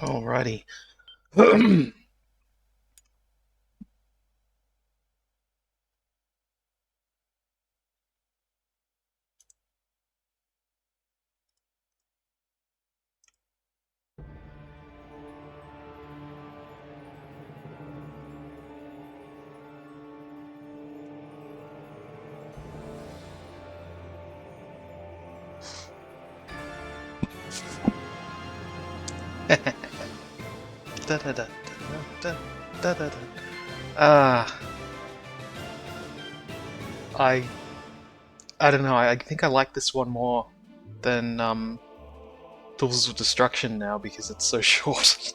Alrighty. Da, da, da, da, da, da, da. Ah, I I don't know. I think I like this one more than Tools of Destruction now because it's so short.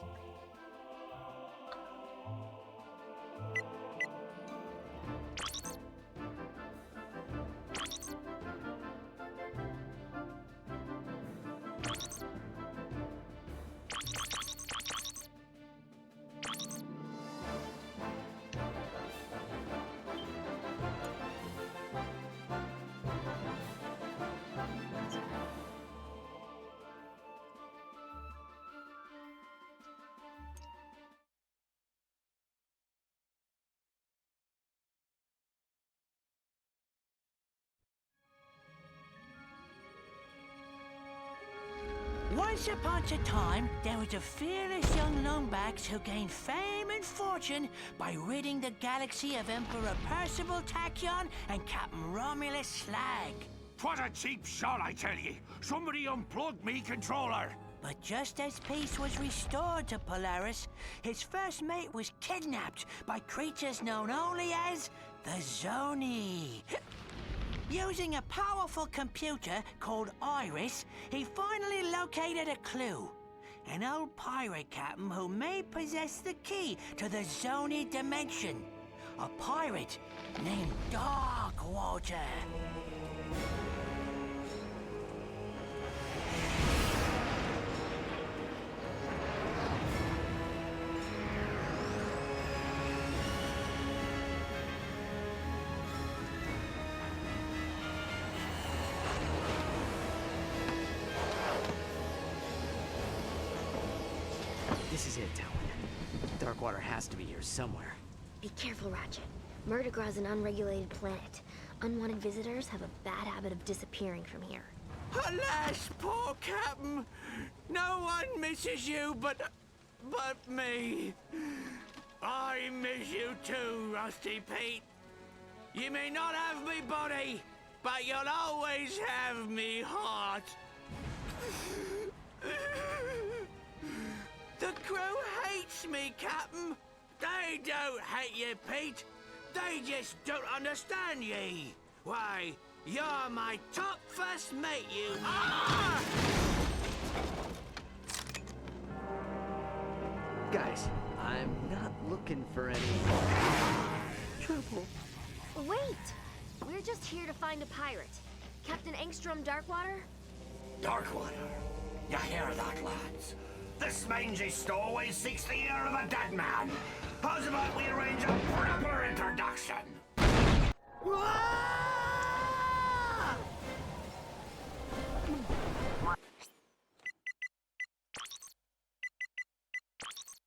Once upon a time, there was a fearless young lungbags who gained fame and fortune by ridding the galaxy of Emperor Percival Tachyon and Captain Romulus Slag. What a cheap shot, I tell ye! Somebody unplugged me controller! But just as peace was restored to Polaris, his first mate was kidnapped by creatures known only as the Zoni. Using a powerful computer called Iris, he finally located a clue. An old pirate captain who may possess the key to the Zoni dimension. A pirate named Darkwater. This is it, Talon. Darkwater has to be here somewhere. Be careful, Ratchet. Murdergra is an unregulated planet. Unwanted visitors have a bad habit of disappearing from here. Alas, poor Captain! No one misses you but me. I miss you too, Rusty Pete. You may not have me body, but you'll always have me heart. The crew hates me, Captain. They don't hate you, Pete. They just don't understand ye. Why, you're my top first mate, you... Ah! Guys, I'm not looking for any trouble. Wait! We're just here to find a pirate. Captain Engstrom Darkwater? Darkwater. You hear that, lads? This mangy stowaway seeks the ear of a dead man. How's about we arrange a proper introduction? Ah!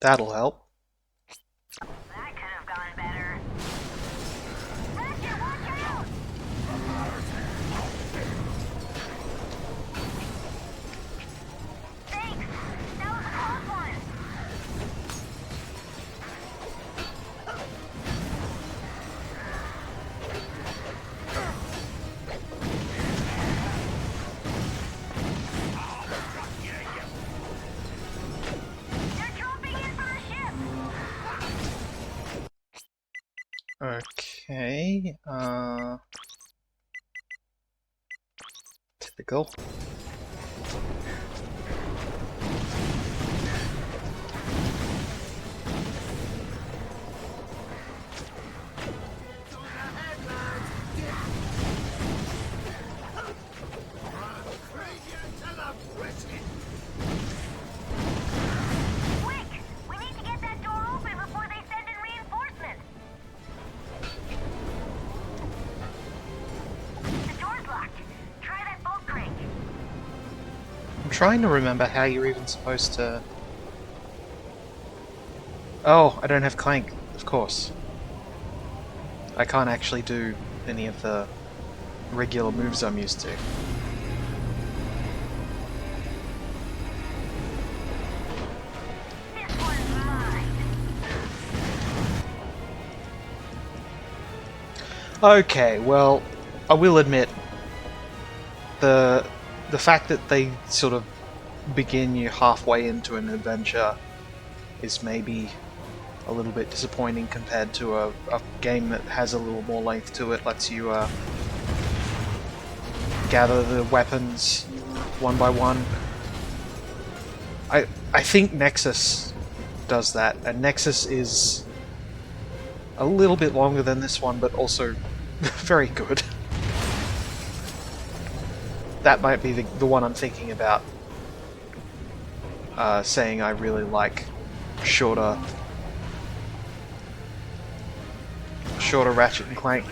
That'll help. That could have gone better. Ratchet, watch out! Thanks! That was a close one! They're dropping in from the ship! Okay. Typical. Quick! We need to get that door open before they send in reinforcements! The door's locked. Try that bolt crank. I'm trying to remember how you're even supposed to Oh, I don't have Clank, of course. I can't actually do any of the regular moves I'm used to. This one's mine. Okay, well, I will admit the fact that they sort of begin you halfway into an adventure is maybe a little bit disappointing compared to a game that has a little more length to it, lets you gather the weapons one by one. I think Nexus does that, and Nexus is a little bit longer than this one, but also very good. That might be the one I'm thinking about, saying I really like shorter Ratchet and Clank.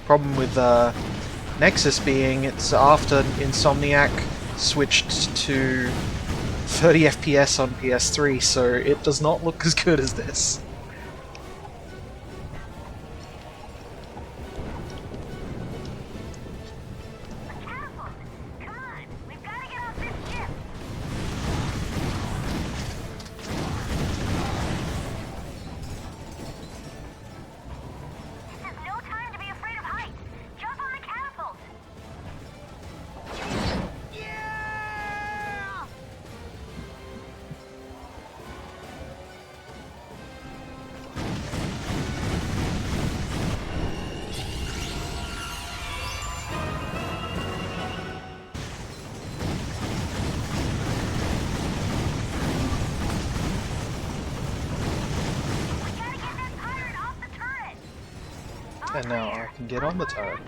Problem with Nexus being it's after Insomniac switched to 30 FPS on PS3, so it does not look as good as this. Catapult! Come on, we've got to get off this ship. This is no time to be afraid of heights. Jump on the catapult. Yeah! We gotta get that pirate off the turret. And now I can get on the turret.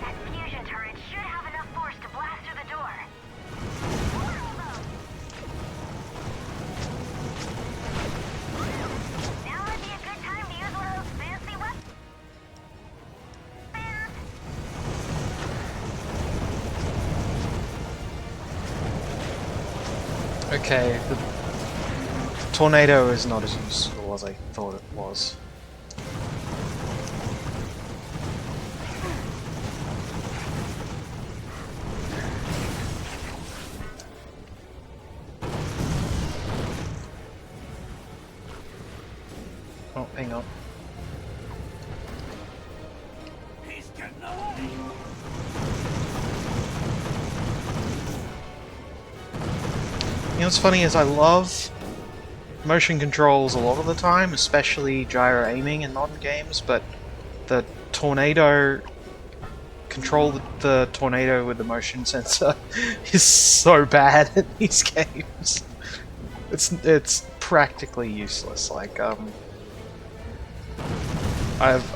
That fusion turret should have enough force to blast through the door. Now would be a good time to use one of those fancy weapons. Okay, the tornado is not as useful as I thought it was. Oh, hang on. He's getting away. You know what's funny is I love motion controls a lot of the time, especially gyro aiming in modern games, but the tornado control the tornado with the motion sensor is so bad in these games. It's practically useless. Like I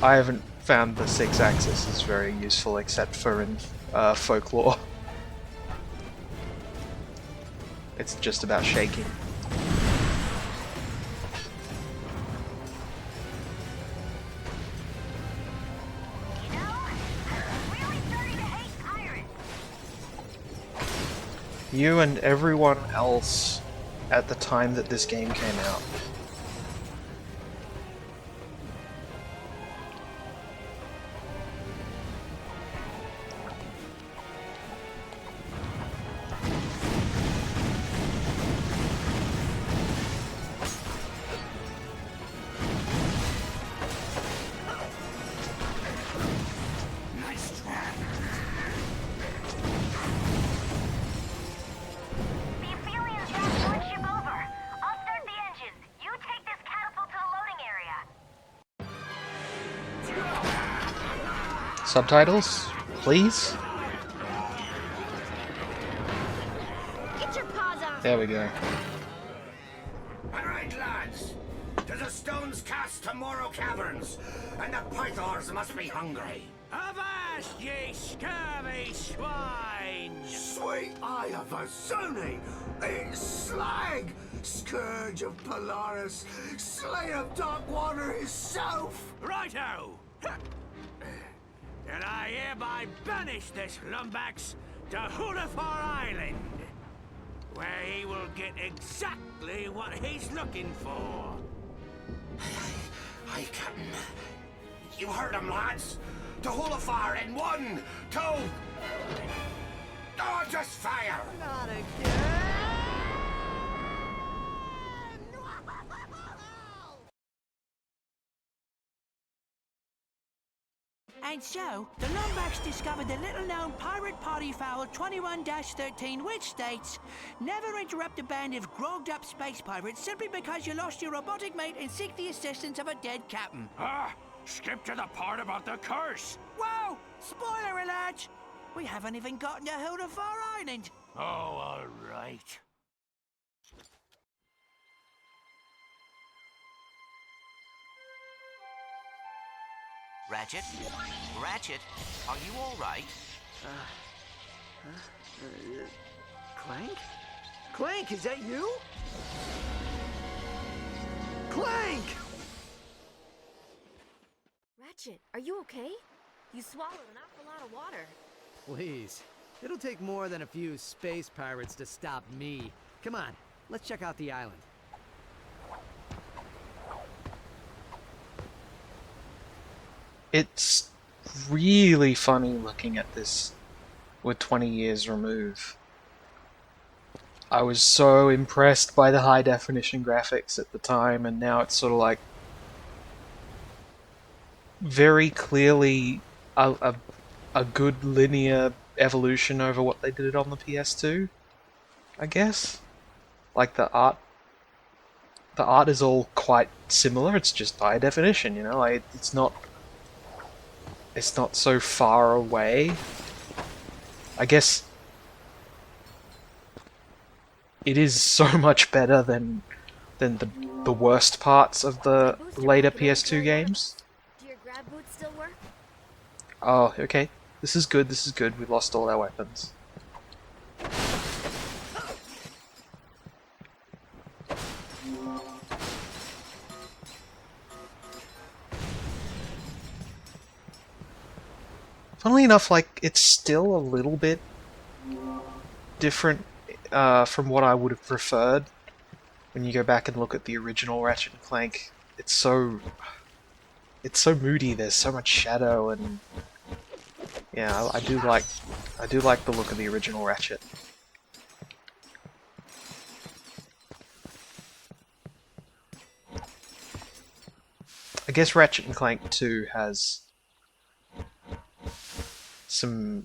haven't found the 6-axis is very useful except for in folklore. It's just about shaking. You know, I'm really starting to hate pirates. You and everyone else at the time that this game came out. Nice try. The Aphelions got one ship over. I'll start the engines. You take this catapult to the loading area. Subtitles, please? Get your paws off! There we go. All right, lads. To the stones cast tomorrow caverns, and the pythons must be hungry. Avast, ye scurvy swine! Sweet eye of a Zuni! It's Slag! Scourge of Polaris! Slayer of Darkwater himself! Righto! And I hereby banish this lumbax to Hulafar Island, where he will get exactly what he's looking for. Aye, Captain. You heard him, lads. To Hulafar in 1, 2... Oh, just fire! Not again! And so, the Lombax discovered the little-known pirate party foul 21-13, which states, never interrupt a band of grogged-up space pirates simply because you lost your robotic mate and seek the assistance of a dead captain. Ah! Skip to the part about the curse! Whoa! Spoiler alert! We haven't even gotten to Hulafar Island. Oh, all right. Ratchet? Ratchet, are you all right? Clank? Clank, is that you? Clank! Ratchet, are you okay? You swallowed an awful lot of water. Please. It'll take more than a few space pirates to stop me. Come on, let's check out the island. It's really funny looking at this with 20 years remove. I was so impressed by the high definition graphics at the time, and now it's sort of like very clearly a good linear evolution over what they did on the PS2, I guess. Like the art is all quite similar. It's just high definition, you know. Like it's not so far away. I guess it is so much better than the worst parts of the later PS2 games. Do your grab boots still work? Oh, okay. This is good, this is good. We lost all our weapons. Funnily enough, like, it's still a little bit different from what I would have preferred when you go back and look at the original Ratchet and Clank. It's so moody. There's so much shadow, and yeah, I do like the look of the original Ratchet. I guess Ratchet and Clank 2 has some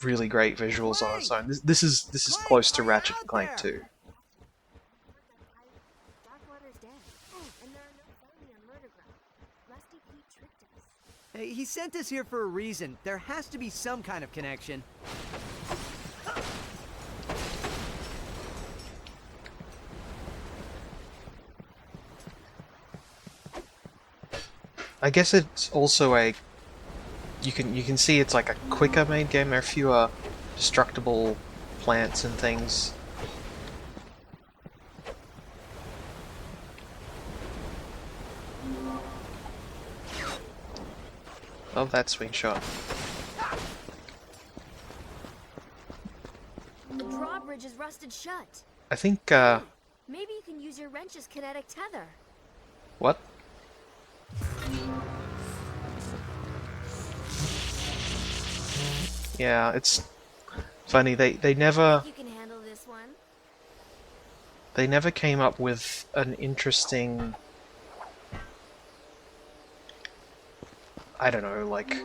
really great visuals on its own. This is close to Ratchet and Clank 2. Darkwater's dead. And there are no family on Murder Ground. Rusty Pete tricked us. Hey, he sent us here for a reason. There has to be some kind of connection. I guess it's also a you can see it's like a quicker made game. There are fewer destructible plants and things. Love that swing shot. The drawbridge is rusted shut. I think Maybe you can use your wrench's kinetic tether. what? Yeah, it's funny. They never You can handle this one. came up with an interesting, I don't know, like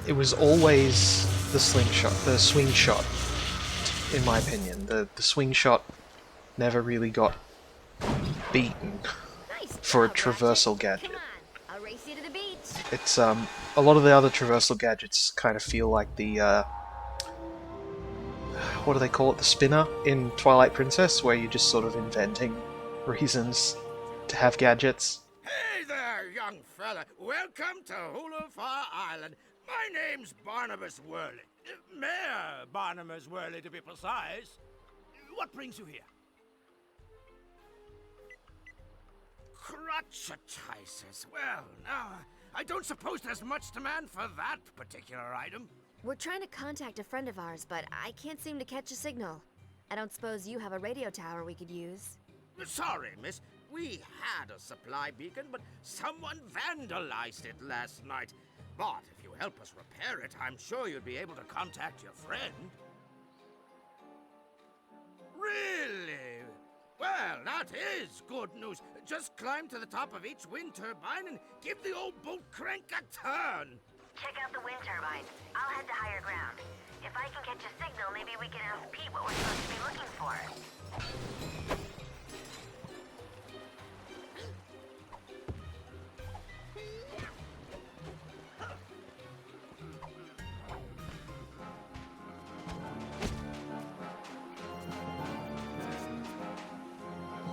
it was always the slingshot, the swing shot, in my opinion. The swing shot never really got beaten Nice for a job, traversal Ratchet. gadget. Come on, I'll race you to the beach. It's a lot of the other traversal gadgets kind of feel like the what do they call it? The spinner in Twilight Princess, where you're just sort of inventing reasons to have gadgets. Hey there, young fella. Welcome to Hulafar Island. My name's Barnabas Worley. Mayor Barnabas Worley, to be precise. What brings you here? Crotchetizers. Well, now, I don't suppose there's much demand for that particular item. We're trying to contact a friend of ours, but I can't seem to catch a signal. I don't suppose you have a radio tower we could use. Sorry, miss. We had a supply beacon, but someone vandalized it last night. But if you help us repair it, I'm sure you'd be able to contact your friend. Really? Well, that is good news. Just climb to the top of each wind turbine and give the old boat crank a turn. Check out the wind turbine. I'll head to higher ground. If I can catch a signal, maybe we can ask Pete what we're supposed to be looking for.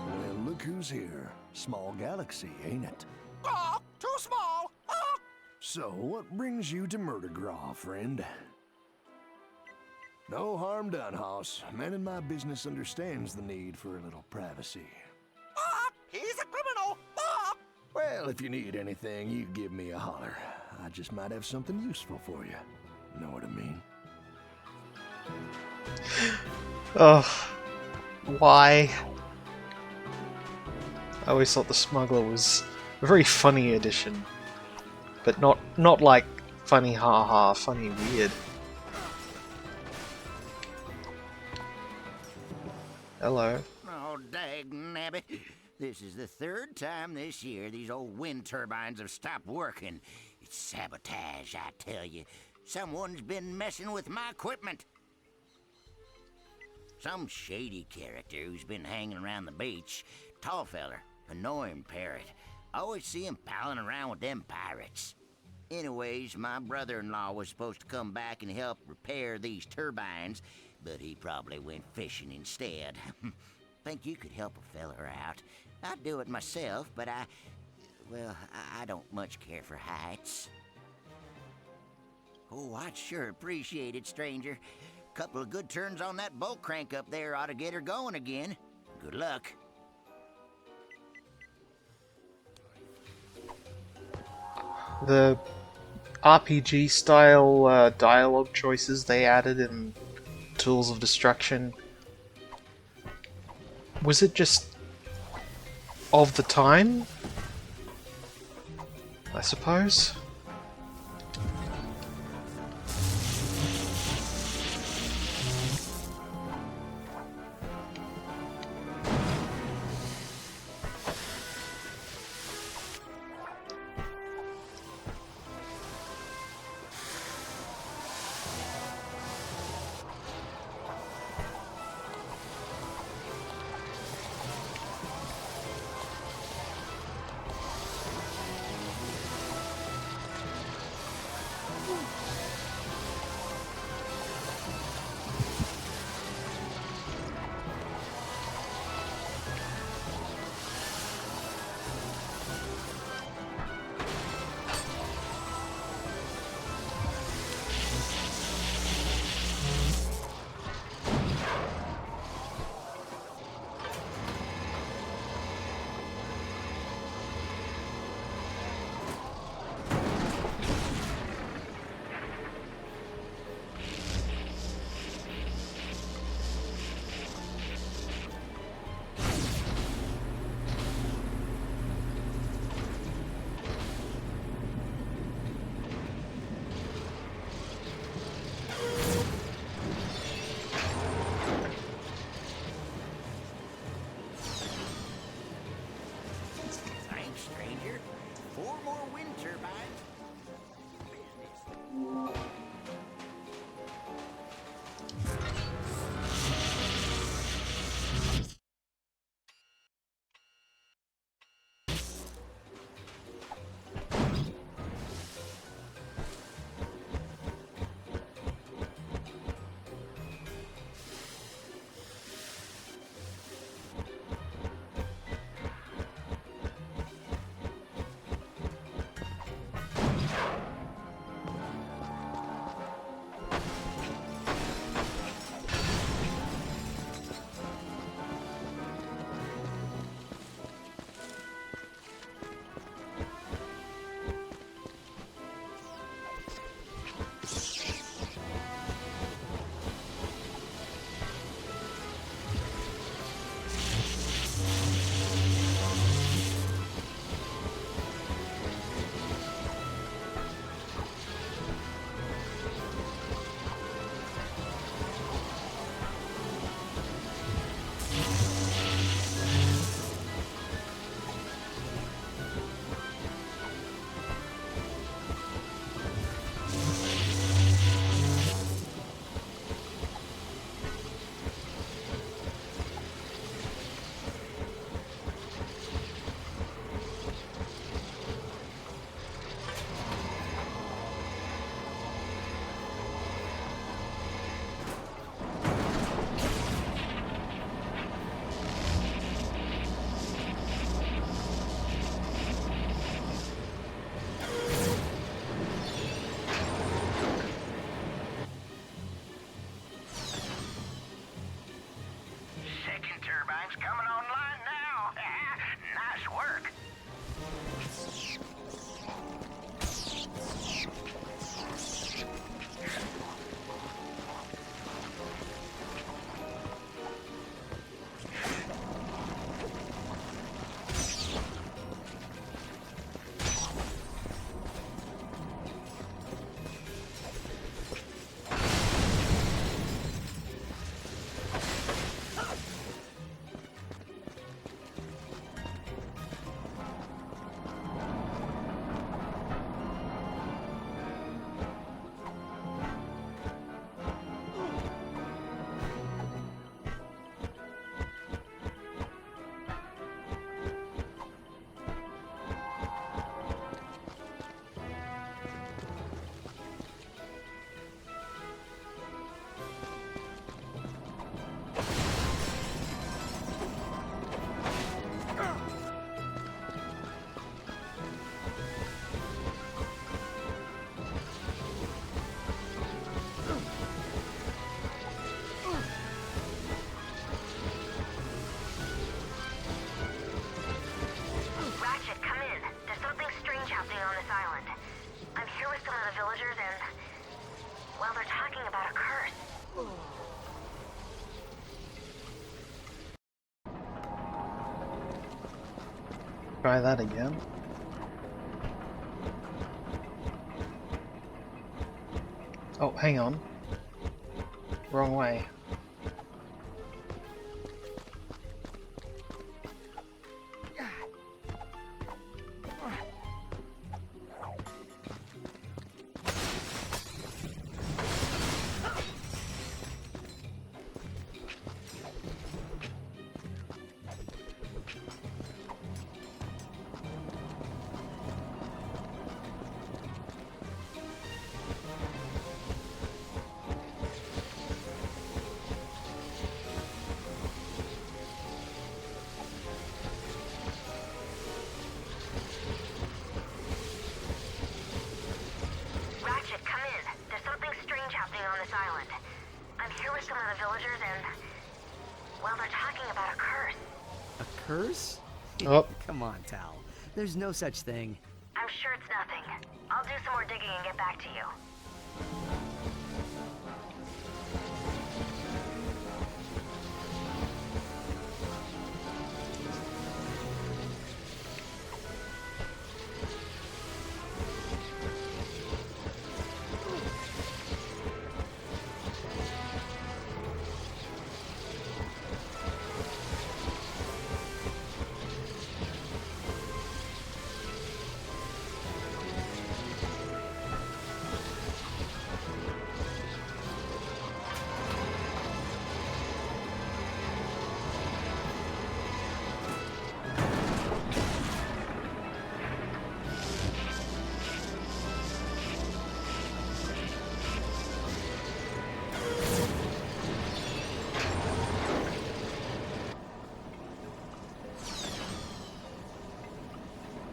Well, look who's here. Small galaxy, ain't it? Oh, too small. Oh. So, what brings you to Murdergraw, friend? No harm done, Hoss. Man in my business understands the need for a little privacy. He's a criminal. Ah. Well, if you need anything, you give me a holler. I just might have something useful for you. Know what I mean? Ugh. Why? I always thought the smuggler was a very funny addition. But not like funny haha, funny weird. Hello. Oh, dagnabbit. This is the third time this year these old wind turbines have stopped working. It's sabotage, I tell you. Someone's been messing with my equipment. Some shady character who's been hanging around the beach. Tall feller, annoying parrot. I always see him palling around with them pirates. Anyways, my brother-in-law was supposed to come back and help repair these turbines, but he probably went fishing instead. Think you could help a feller out. I'd do it myself, but I don't much care for heights. Oh, I'd sure appreciate it, stranger. Couple of good turns on that bolt crank up there ought to get her going again. Good luck. The RPG style dialogue choices they added in Tools of Destruction, was it just of the time? I suppose? here with some of the villagers and, well, they're talking about a curse. Try that again. Oh, hang on. Wrong way. Ratchet, come in. There's something strange happening on this island. I'm here with some of the villagers and, well, they're talking about a curse. A curse? Oh. Come on, Tal. There's no such thing. I'm sure it's nothing. I'll do some more digging and get back to you.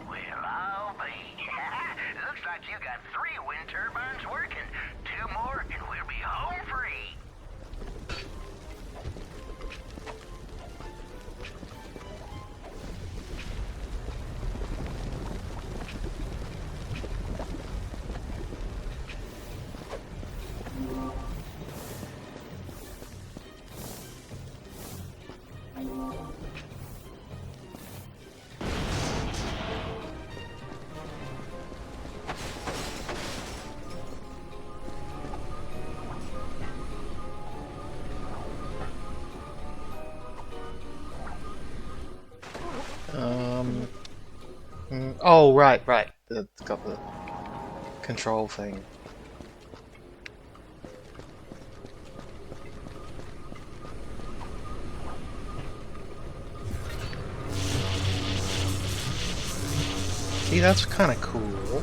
Well, I'll be. Looks like you got 3 wind turbines working. 2 more and we'll be home free. Oh, right. It's got the control thing. See, that's kind of cool.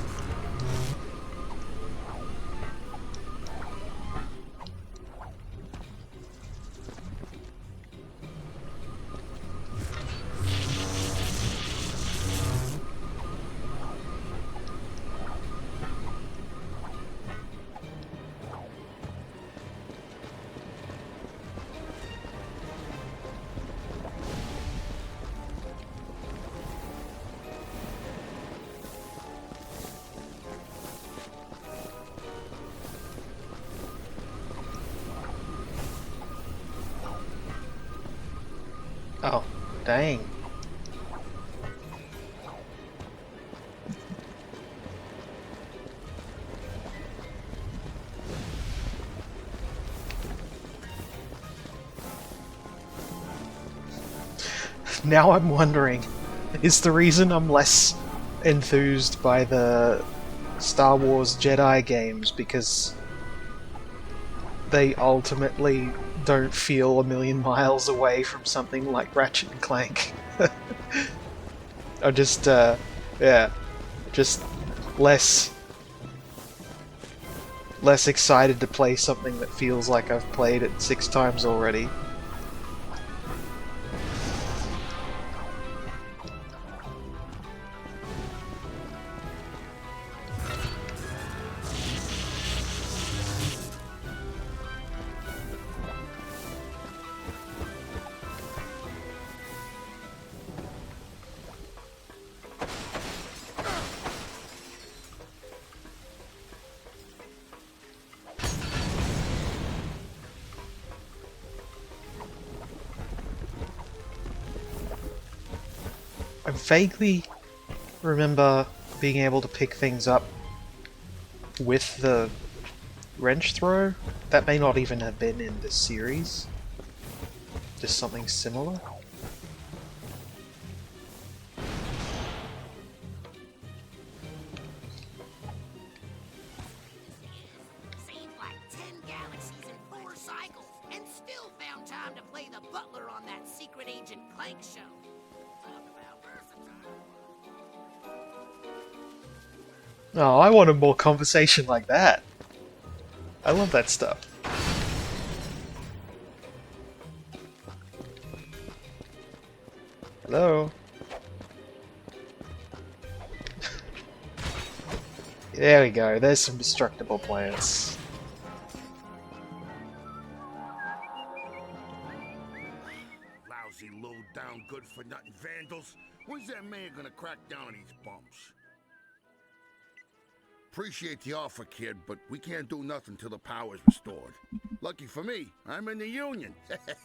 Oh, dang. Now I'm wondering, is the reason I'm less enthused by the Star Wars Jedi games because they ultimately don't feel a million miles away from something like Ratchet and Clank? I'm just, yeah, just less excited to play something that feels like I've played it 6 times already. I vaguely remember being able to pick things up with the wrench throw. That may not even have been in this series. Just something similar. Seems like 10 galaxies and 4 cycles, and still found time to play the butler on that secret agent Clank show. Talk about versatile. Oh, I wanted more conversation like that. I love that stuff. Hello? There we go, there's some destructible plants. Lousy, low-down, good-for-nothing vandals. When's that man gonna crack down on these bumps? Appreciate the offer, kid, but we can't do nothing till the power's restored. Lucky for me, I'm in the Union. Tourist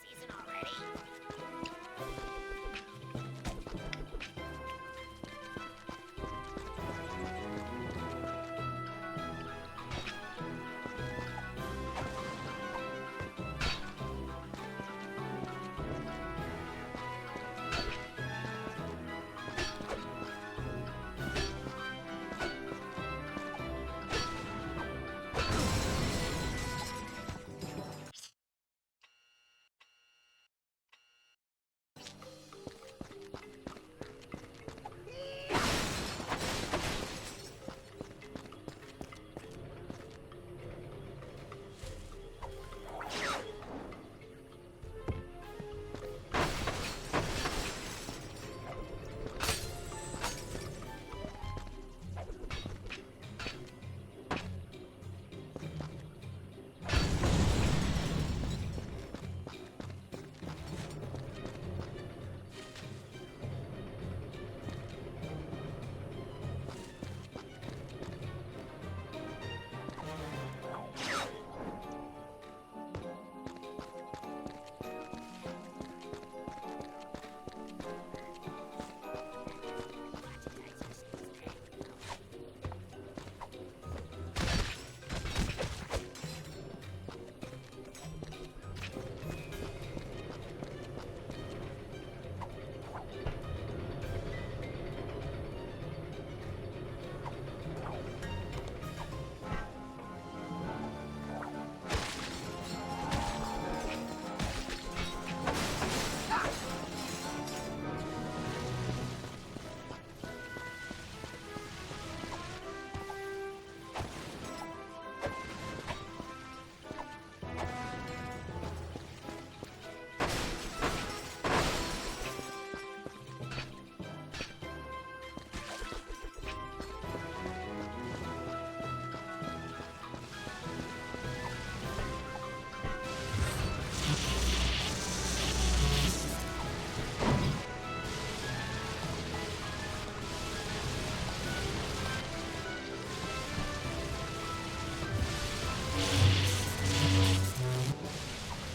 season already?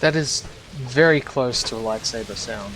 That is very close to a lightsaber sound.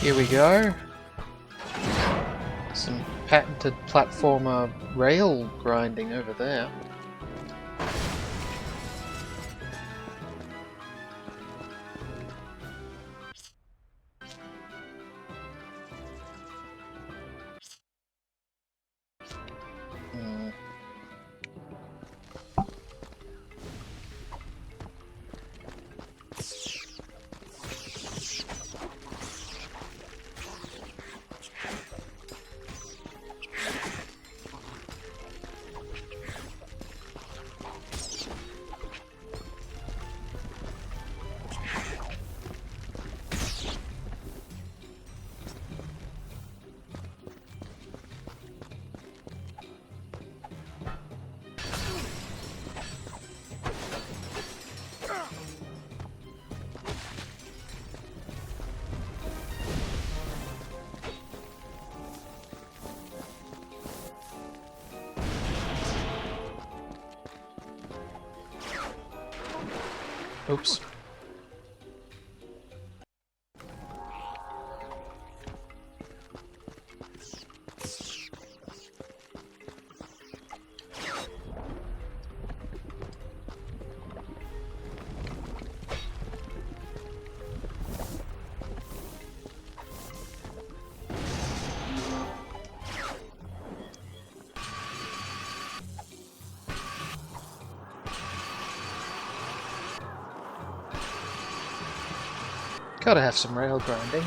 Here we go. Some patented platformer rail grinding over there. Oops. Gotta have some rail grinding.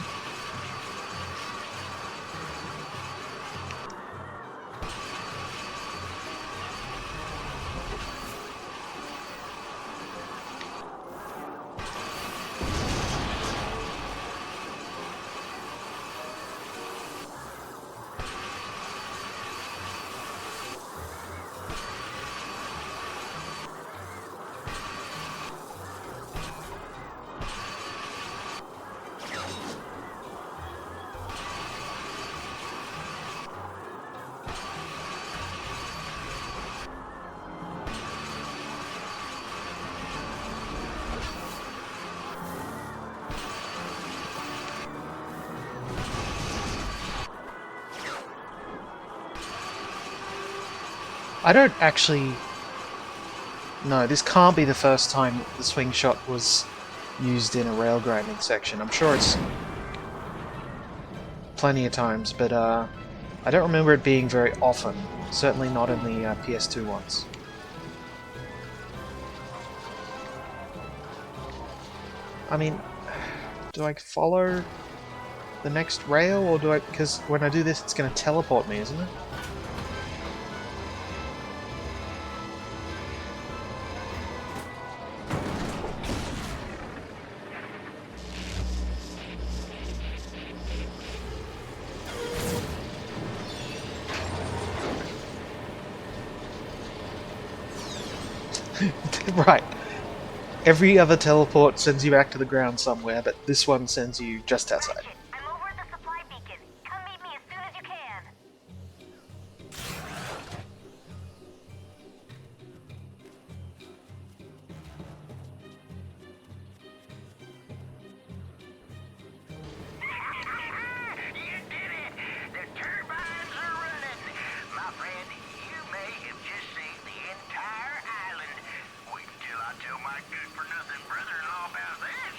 I don't actually... No, this can't be the first time the swing shot was used in a rail grinding section. I'm sure it's plenty of times, but I don't remember it being very often. Certainly not in the PS2 ones. I mean, do I follow the next rail, or do I... Because when I do this, it's going to teleport me, isn't it? Right. Every other teleport sends you back to the ground somewhere, but this one sends you just outside. Ratchet, I'm over at the supply beacon. Come meet me as soon as you can. You did it! The turbines are running! My friend, you may have just saved the entire island. Wait until I tell my good-for-nothing brother-in-law about this.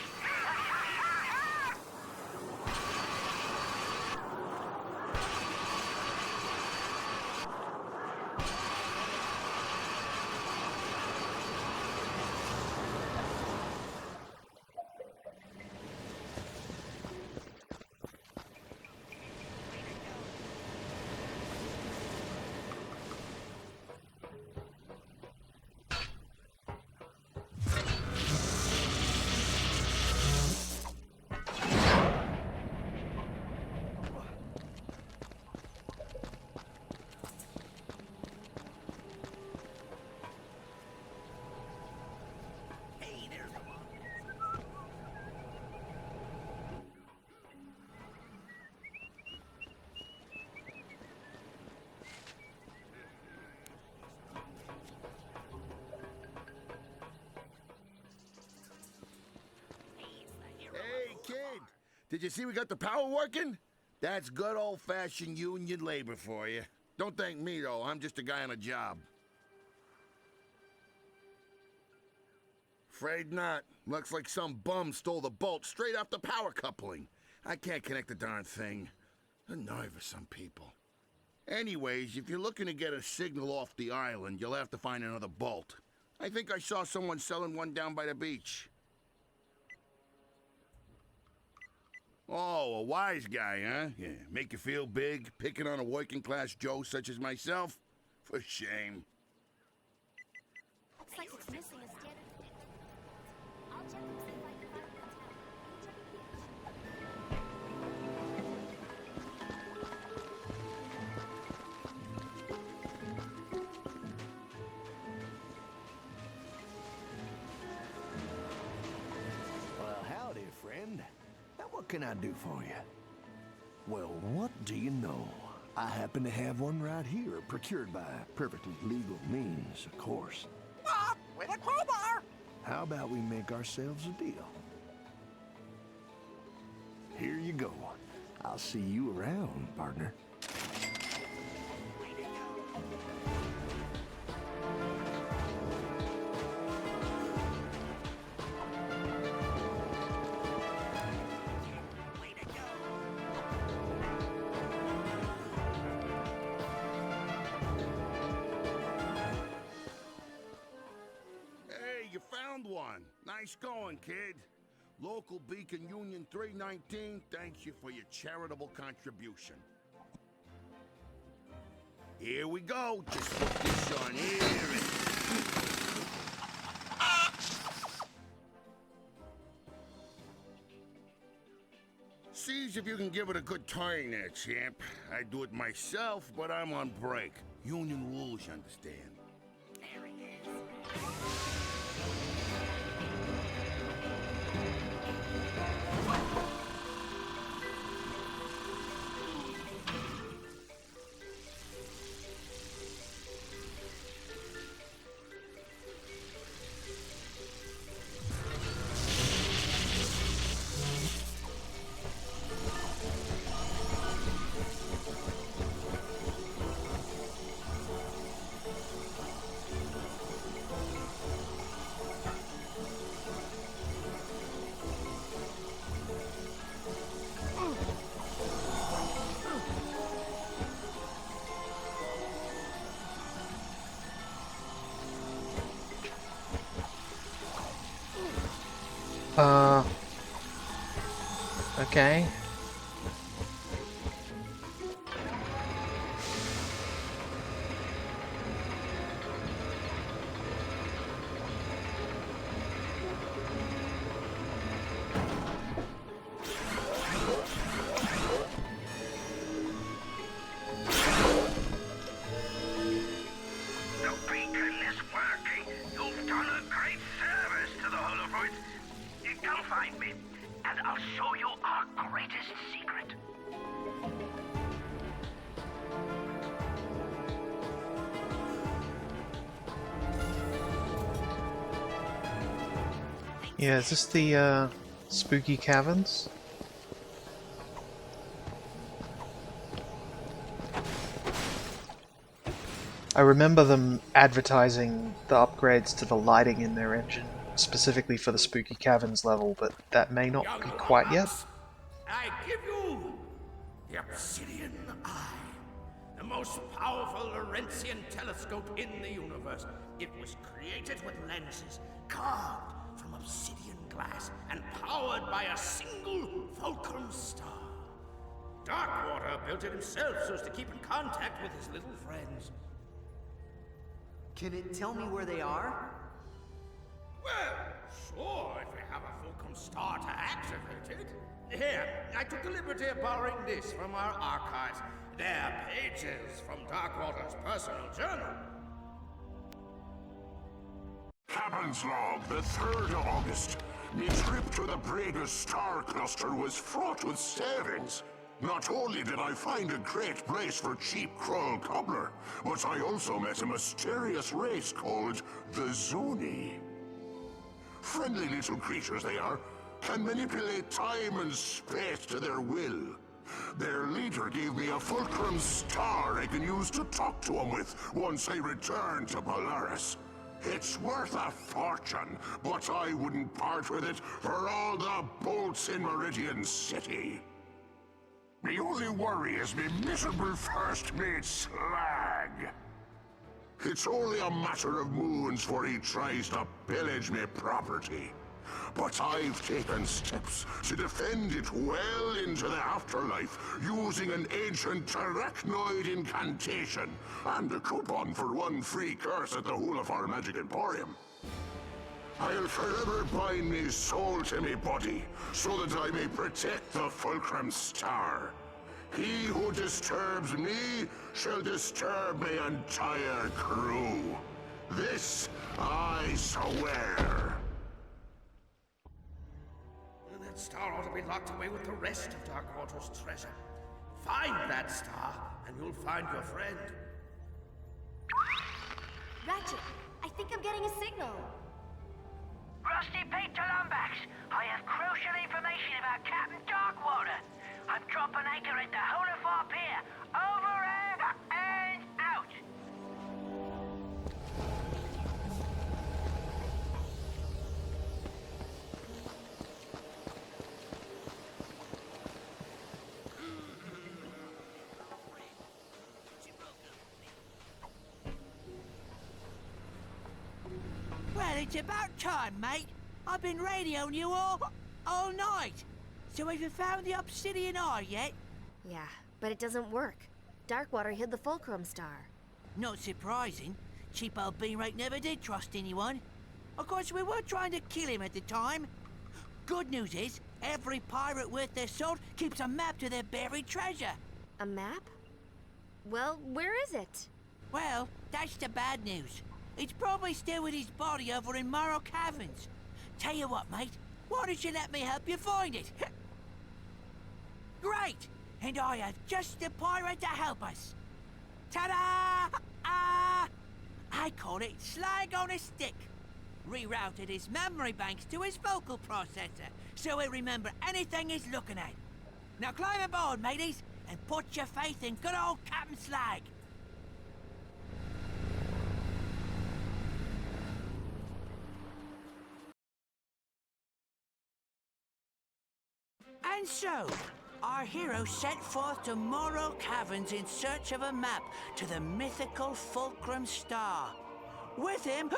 Did you see we got the power working? That's good old-fashioned union labor for you. Don't thank me, though. I'm just a guy on a job. Afraid not. Looks like some bum stole the bolt straight off the power coupling. I can't connect the darn thing. The nerve of some people. Anyways, if you're looking to get a signal off the island, you'll have to find another bolt. I think I saw someone selling one down by the beach. Oh, a wise guy, huh? Yeah, make you feel big, picking on a working-class Joe such as myself? For shame. Looks like it's missing a standard. I'll check and see if I can find the hotel. Well, howdy, friend. Now, what can I do for you? Well, what do you know? I happen to have one right here, procured by perfectly legal means, of course. With a crowbar! How about we make ourselves a deal? Here you go. I'll see you around, partner. Hey, you found one. Nice going, kid. Local Beacon Union 319 thanks you for your charitable contribution. Here we go. Just put this on here and... Sees if you can give it a good turn there, champ. I do it myself, but I'm on break. Union rules, you understand. Okay. The beacon is working. You've done a great service to the Holovoids. Come find me, and I'll show you our greatest secret. Yeah, is this the spooky caverns? I remember them advertising the upgrades to the lighting in their engine specifically for the spooky caverns level, but that may not be quite yet. I give you the Obsidian Eye, the most powerful Laurentian telescope in the universe. It was created with lenses carved from obsidian glass and powered by a single fulcrum star. Darkwater built it himself so as to keep in contact with his little friends. Can it tell me where they are? Well, sure, if we have a fulcrum star to activate it. Here, I took the liberty of borrowing this from our archives. They're pages from Darkwater's personal journal. Captain's log, the 3rd of August. My trip to the Breaker's star cluster was fraught with savings. Not only did I find a great place for cheap Krull cobbler, but I also met a mysterious race called the Zuni. Friendly little creatures they are, can manipulate time and space to their will. Their leader gave me a fulcrum star I can use to talk to him with once I return to Polaris. It's worth a fortune, but I wouldn't part with it for all the bolts in Meridian City. The only worry is me miserable first mate Slag. It's only a matter of moons before he tries to pillage me property. But I've taken steps to defend it well into the afterlife using an ancient arachnoid incantation and a coupon for one free curse at the Hulafar Magic Emporium. I'll forever bind me soul to me body so that I may protect the Fulcrum Star. He who disturbs me shall disturb my entire crew. This I swear. That star ought to be locked away with the rest of Darkwater's treasure. Find that star, and you'll find your friend. Ratchet, I think I'm getting a signal. Rusty Pete to Lumbax. I have crucial information about Captain Darkwater. I'm dropping anchor at the Hulafar Pier. Over and out. Well, it's about time, mate. I've been radioing you all night. So have you found the obsidian eye yet? Yeah, but it doesn't work. Darkwater hid the Fulcrum Star. Not surprising. Cheap old Beanrake never did trust anyone. Of course, we were trying to kill him at the time. Good news is, every pirate worth their salt keeps a map to their buried treasure. A map? Well, where is it? Well, that's the bad news. It's probably still with his body over in Morrow Caverns. Tell you what, mate, why don't you let me help you find it? Great! And I have just the pirate to help us. Ta-da! I call it Slag on a Stick. Rerouted his memory banks to his vocal processor, so he'll remember anything he's looking at. Now climb aboard, mateys, and put your faith in good old Captain Slag. And so, our hero set forth to Morrow Caverns in search of a map to the mythical Fulcrum Star. With him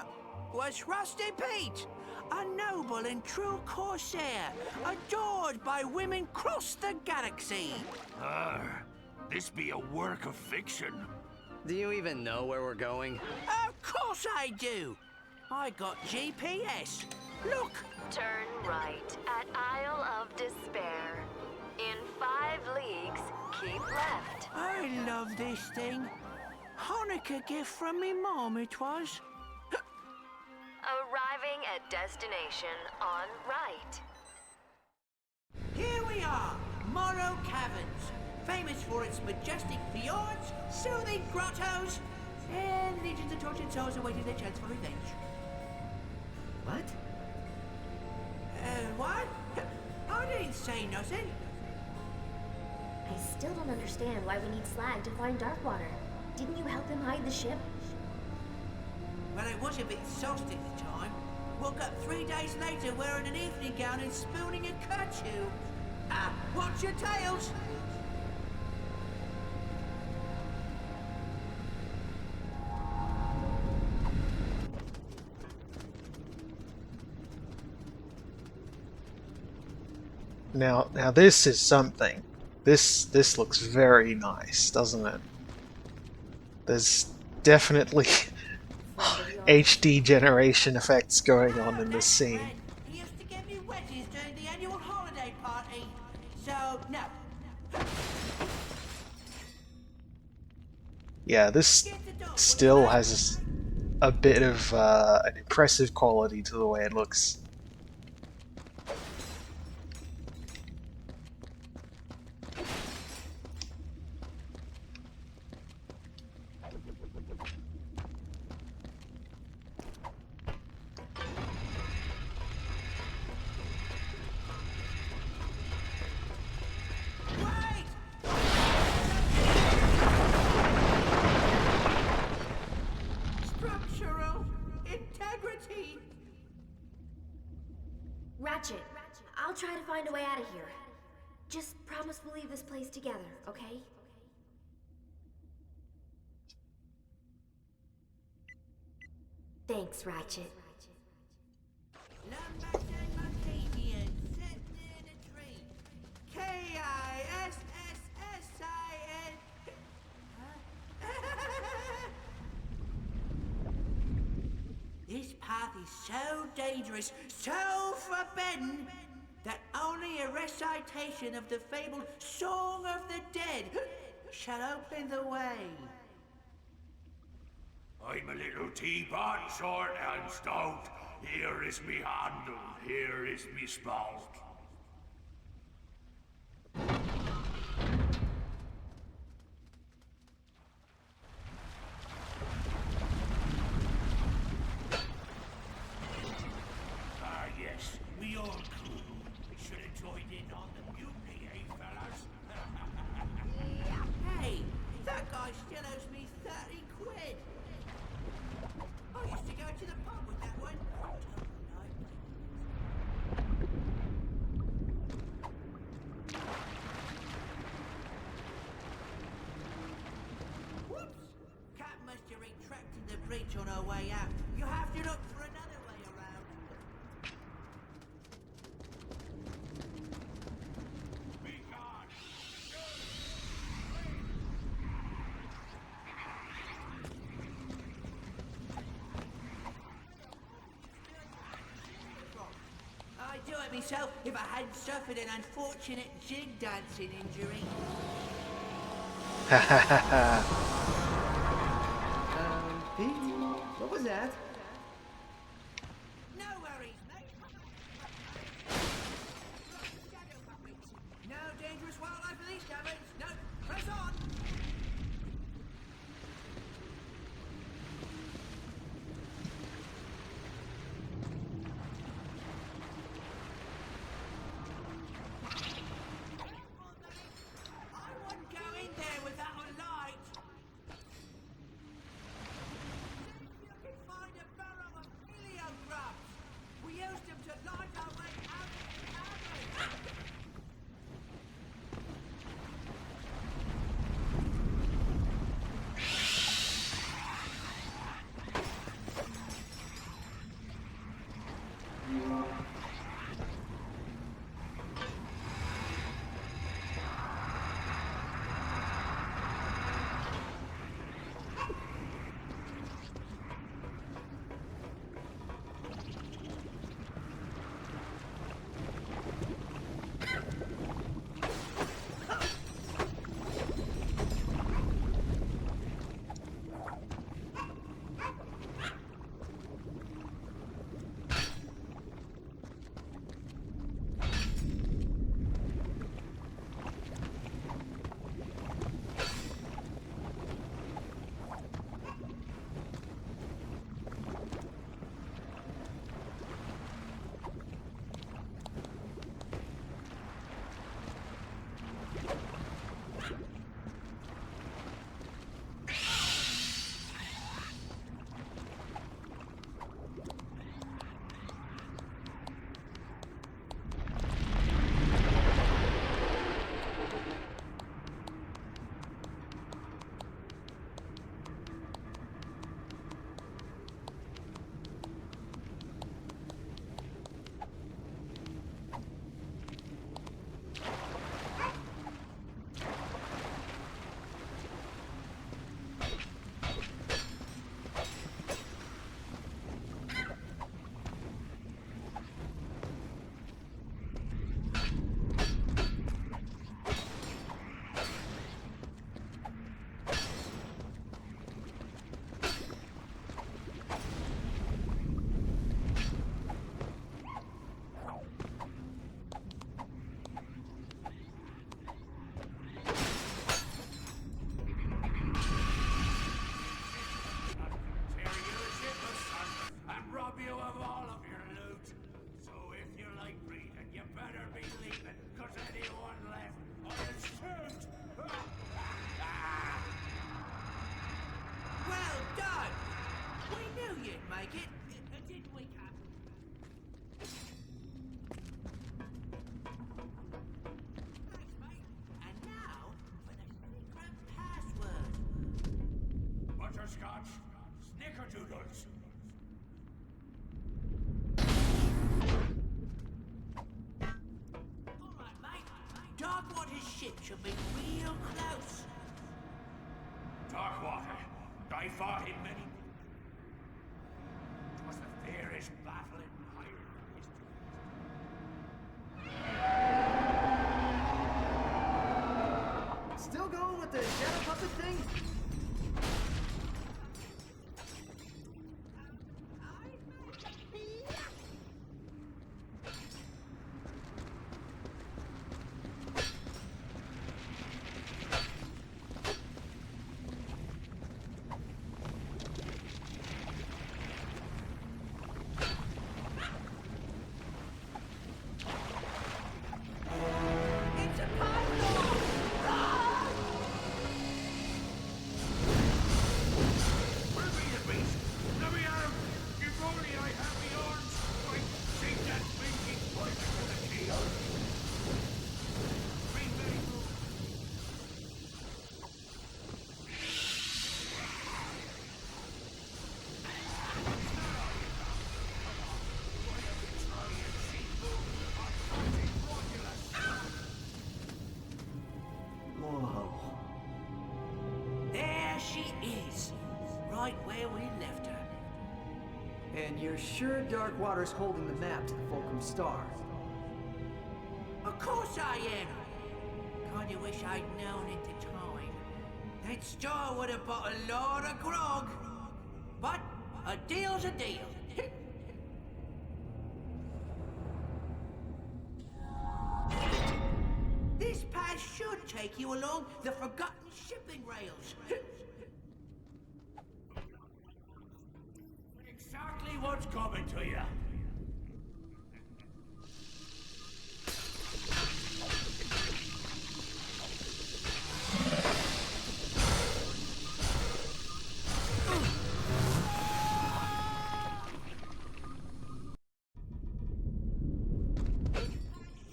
was Rusty Pete, a noble and true corsair, adored by women across the galaxy. This be a work of fiction. Do you even know where we're going? Of course I do. I got GPS. Look. Turn right at Isle of Despair. In 5 leagues, keep left. I love this thing. Hanukkah gift from me mom it was. Arriving at destination on right. Here we are, Morrow Caverns. Famous for its majestic fjords, soothing grottos, and legions of tortured souls awaiting their chance for revenge. What? What? I didn't say nothing. I still don't understand why we need Slag to find Darkwater. Didn't you help him hide the ship? Well, I was a bit sauced at the time. Woke up 3 days later wearing an evening gown and spooning a kerchief. Watch your tails! Now this is something. This looks very nice, doesn't it? There's definitely HD generation effects going on in this scene. He used to give me wedges during the annual holiday party. So, no. Yeah, this still has a bit of an impressive quality to the way it looks. Ratchet, I'll try to find a way out of here. Just promise we'll leave this place together, okay? Thanks, Ratchet. Lumberjack Arcadian, sitting in a tree. K-I-S-S-S-I-N. This path is so dangerous, so forbidden, that only a recitation of the fabled Song of the Dead shall open the way. I'm a little teapot, short and stout. Here is me handle, here is me spout. Ah, yes, we all cool. We should have joined in on the mutiny, eh, fellas? Hey, that guy still owes me 30 quid. I used to go to the pub with that one. Whoops! Cat must have retracted the breach on her way out. You have to look for another way around. Be gone! I'd do it myself if I hadn't suffered an unfortunate jig dancing injury. Pete? What was that? No worries, mate. No dangerous wildlife in these caverns. No, press on. I wouldn't go in there without a light. See if you can find a this ship should be real close. Darkwater. I fought him many. It was the fairest battle in pirate history. Still going with the shadow puppet thing? It's a python! Where be the beast? Let me at him! If only I had the arms! I'd take that blinking poison to the keel! Bring me Whoa. There she is, right where we left her. And you're sure Darkwater's holding the map to the Fulcrum Star? Of course I am. Kinda wish I'd known at the time. That star would have bought a lot of grog. But a deal's a deal. This path should take you along the forgotten shipping rails. exactly what's coming to you.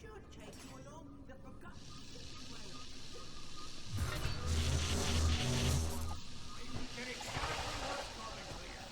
Should take you along the forgotten shipping rails. Get exactly what's coming to you.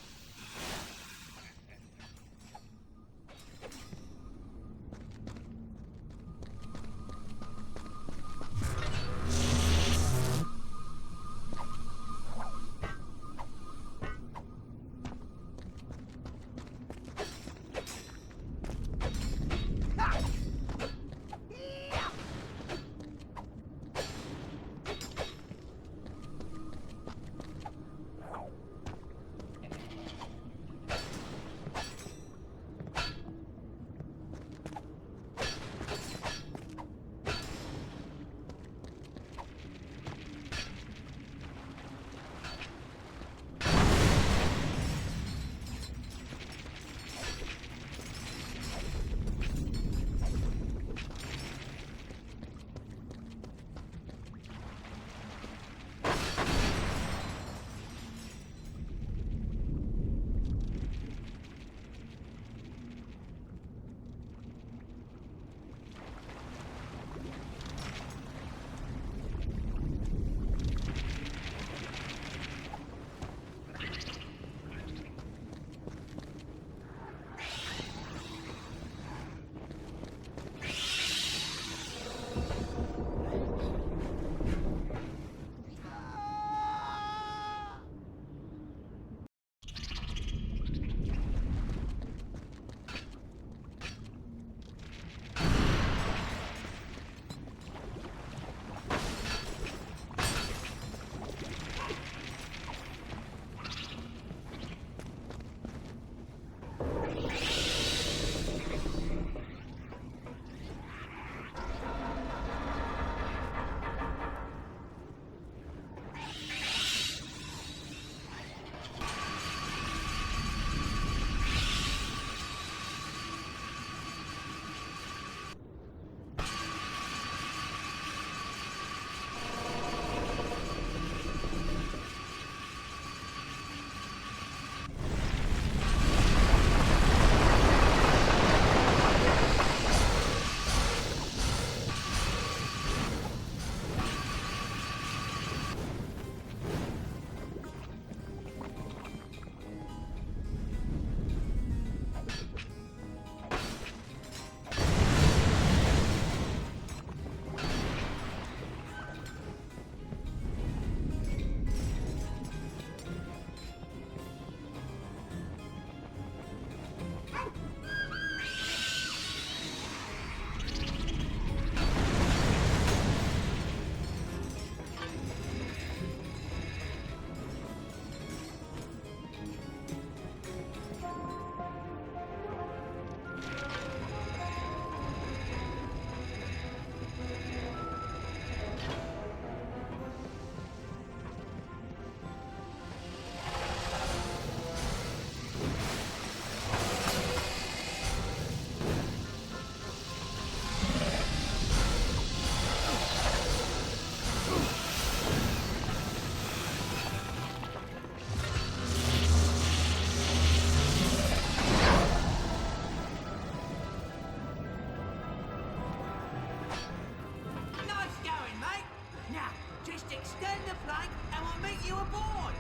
Extend the plank and we'll meet you aboard.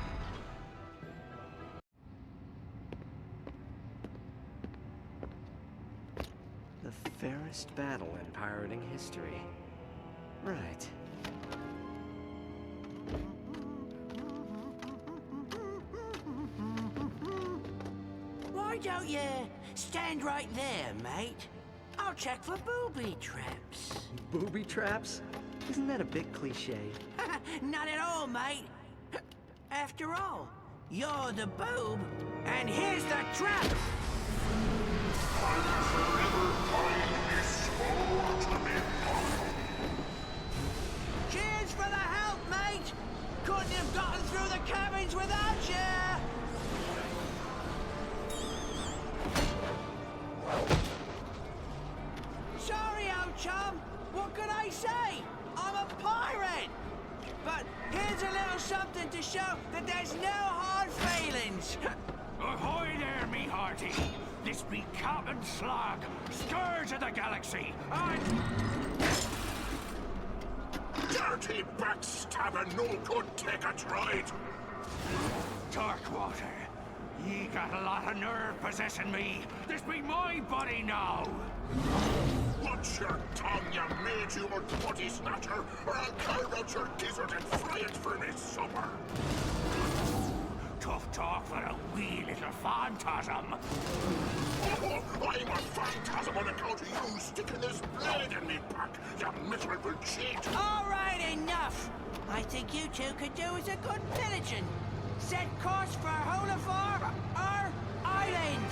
The fairest battle in pirating history. Right. Why don't you stand right there, mate? I'll check for booby traps. Booby traps? Isn't that a bit cliche? Not at all, mate. After all, you're the boob, and here's the trap. Cheers for the help, mate! Couldn't have gotten through the cabins without you! Sorry, old chum. What could I say? I'm a pirate! But here's a little something to show that there's no hard feelings. Ahoy there, me hearty! This be Captain Slag, scourge of the galaxy, and... Dirty backstabber, no good take a trade! Darkwater, ye got a lot of nerve possessing me. This be my body now! Watch your tongue, you mage-humored body snatcher, or I'll carve out your gizzard and fry it for me supper! Tough talk for a wee little phantasm. Oh, I'm a phantasm on account of you sticking this blade in me back, you miserable cheat! All right, enough. I think you two could do as a good diligent. Set course for Holafar, our island.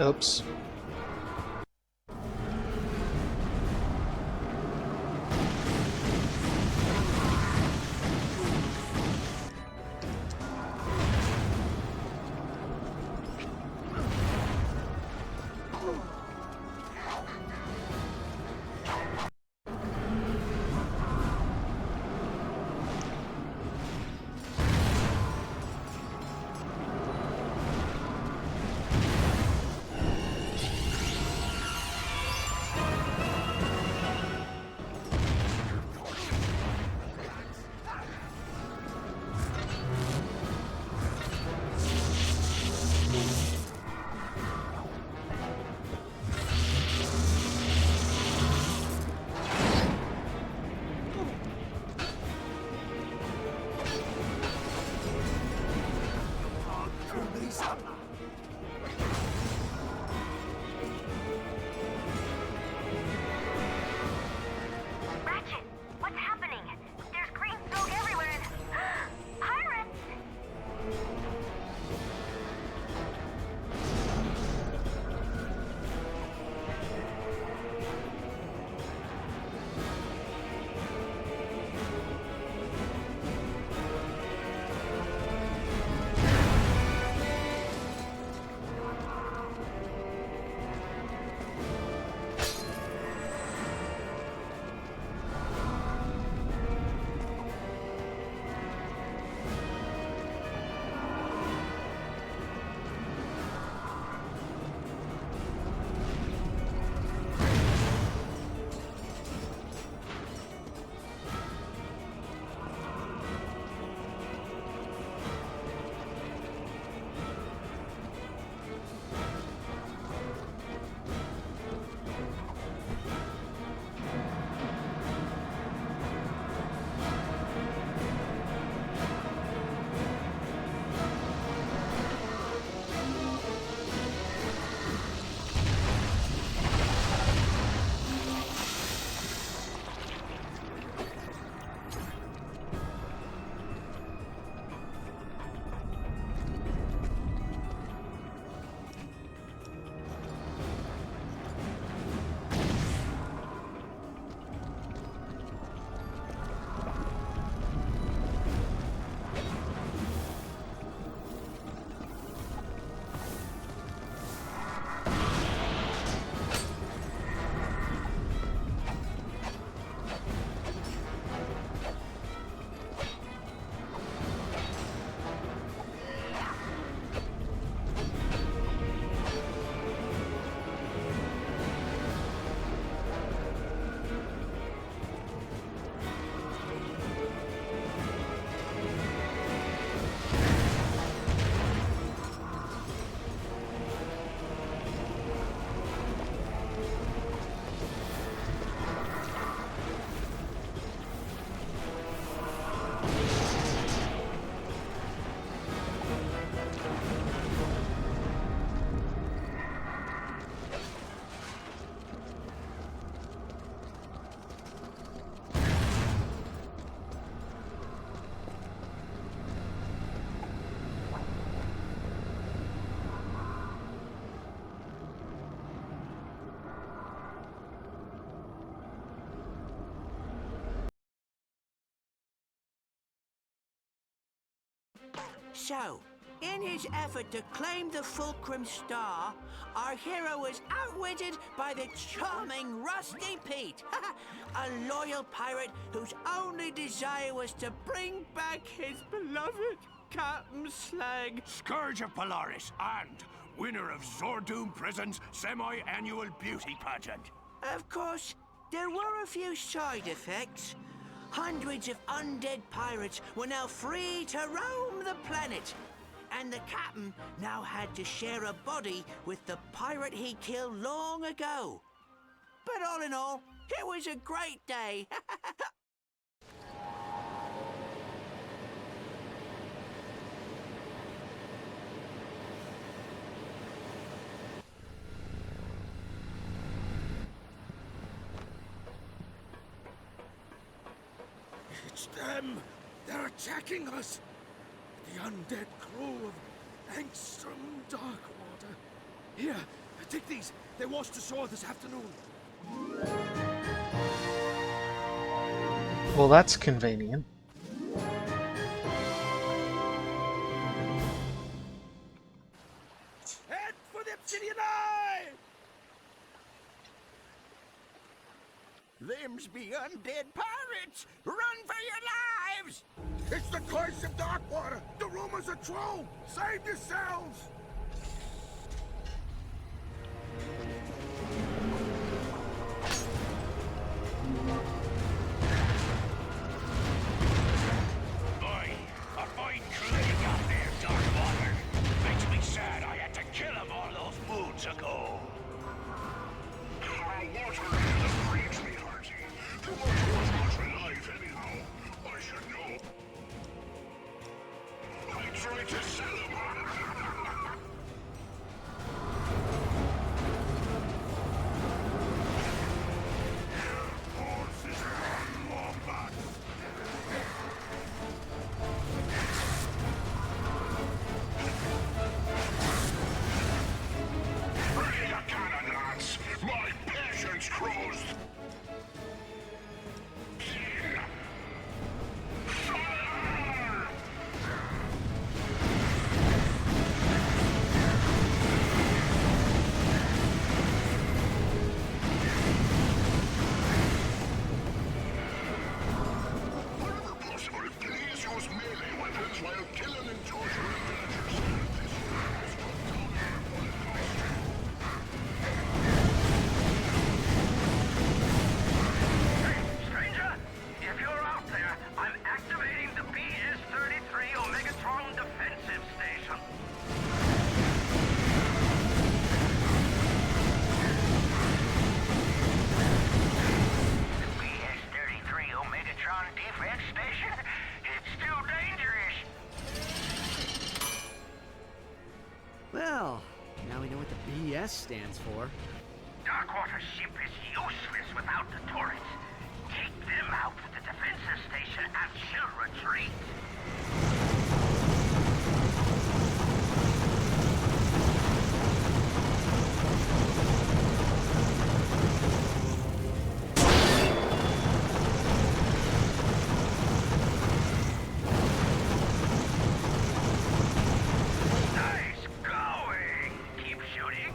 Oops. So, in his effort to claim the Fulcrum Star, our hero was outwitted by the charming Rusty Pete, a loyal pirate whose only desire was to bring back his beloved Captain Slag. Scourge of Polaris and winner of Zordoom Prison's semi-annual beauty pageant. Of course, there were a few side effects. Hundreds of undead pirates were now free to roam the planet. And the captain now had to share a body with the pirate he killed long ago. But all in all, it was a great day. It's them! They're attacking us! The undead crew of Angstrom Darkwater. Here, take these. They washed ashore this afternoon. Well, that's convenient. Head for the Obsidian Eye! Them's be undead pirates! Run for your lives! It's the curse of Darkwater! The rumors are true! Save yourselves! Avoid Clank out there, Darkwater. Makes me sad I had to kill him all those moons ago. What frees me, Archie? You weren't much alive anyhow. I should know. I tried to sell him. Horses run more back. Ready your cannon, lads. My patience grows. Fire! Whenever possible, please use melee weapons while killing and torturing villagers. This has got down our bullet cost. Hey, stranger! If you're out there, I'm activating the BS-33 Omegatron defensive station. The BS-33 Omegatron defense station? It's too dangerous! Well, now we know what the BS stands for. Darkwater ship is useless without the turrets. Take them out of the defensive station and she'll retreat. Nice going! Keep shooting.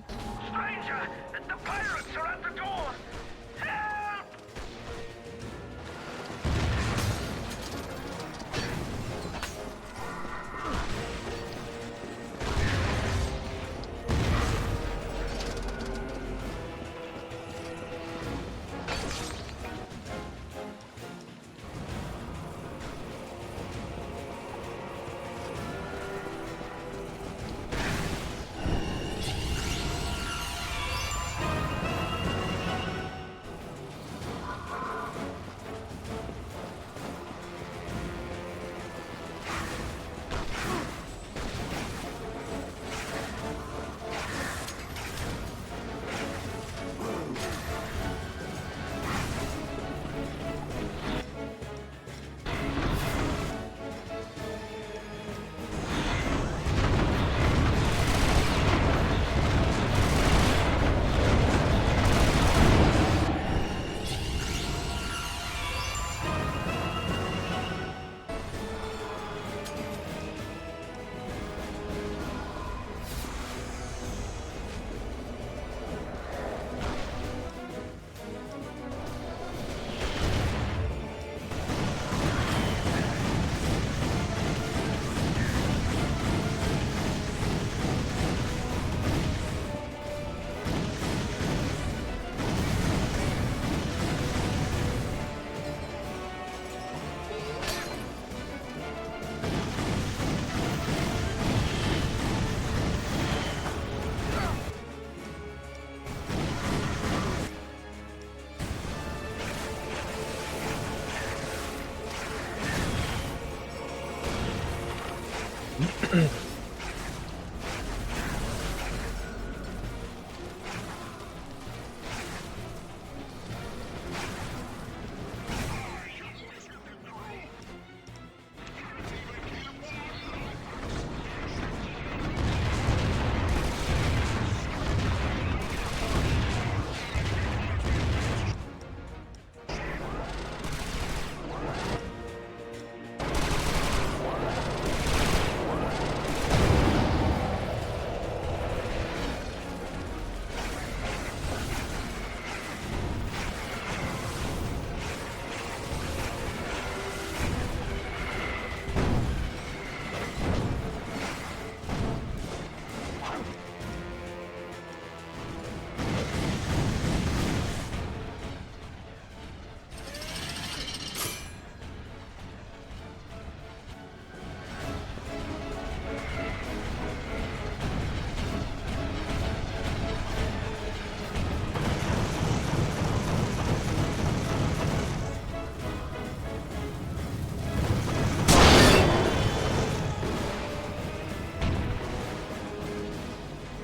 Stranger, the pirates are at the door! Help!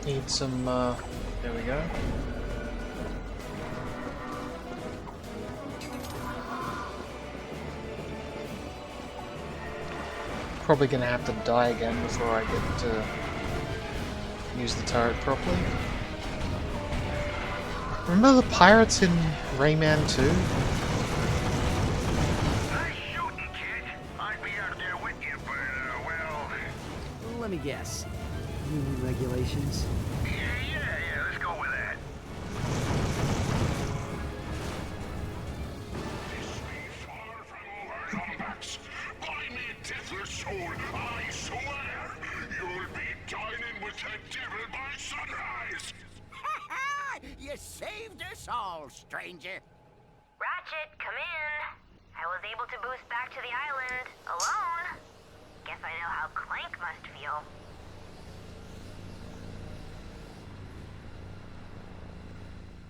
Need some, there we go. Probably gonna have to die again before I get to use the turret properly. Remember the pirates in Rayman 2? Nice shooting, kid. I'd be out there with you, but, well... Let me guess. Union regulations? Yeah, let's go with that. This be far from over your backs. By me deathless soul, I swear, you'll be dining with the devil by sunrise! You saved us all, stranger. Ratchet, come in. I was able to boost back to the island alone. Guess I know how Clank must feel.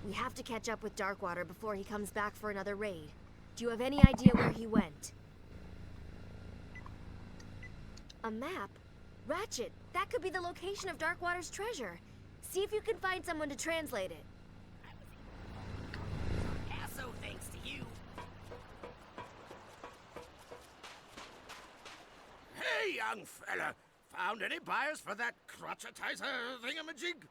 We have to catch up with Darkwater before he comes back for another raid. Do you have any idea where he went? A map? Ratchet, that could be the location of Darkwater's treasure. See if you can find someone to translate it. Also thanks to you. Hey, young fella. Found any buyers for that crotchetizer thingamajig?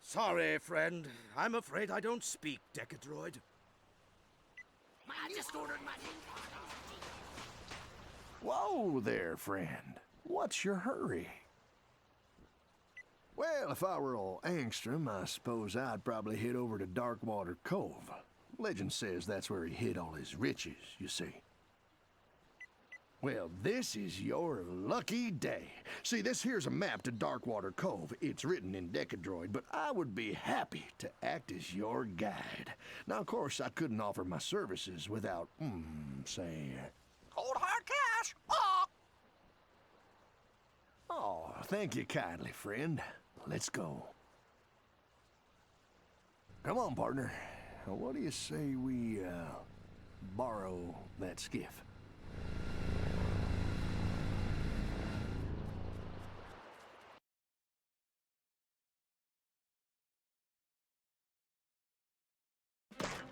Sorry, friend. I'm afraid I don't speak Decadroid. I just ordered my Whoa there, friend. What's your hurry? Well, if I were all angstrom, I suppose I'd probably head over to Darkwater Cove. Legend says that's where he hid all his riches, you see. Well, this is your lucky day. See, this here's a map to Darkwater Cove. It's written in Decadroid, but I would be happy to act as your guide. Now, of course, I couldn't offer my services without, say... Cold hard cash! Oh, thank you kindly, friend. Let's go. Come on, partner. What do you say we, borrow that skiff?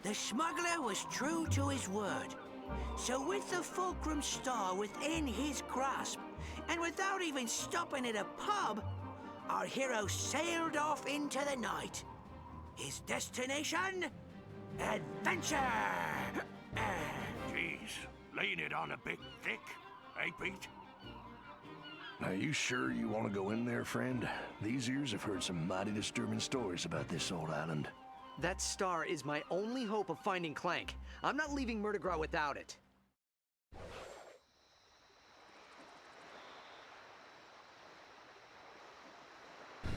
The smuggler was true to his word. So with the Fulcrum Star within his grasp, and without even stopping at a pub, our hero sailed off into the night. His destination? Adventure! Jeez, laying it on a bit thick, eh, Pete? Are you sure you want to go in there, friend? These ears have heard some mighty disturbing stories about this old island. That star is my only hope of finding Clank. I'm not leaving Murdergraw without it.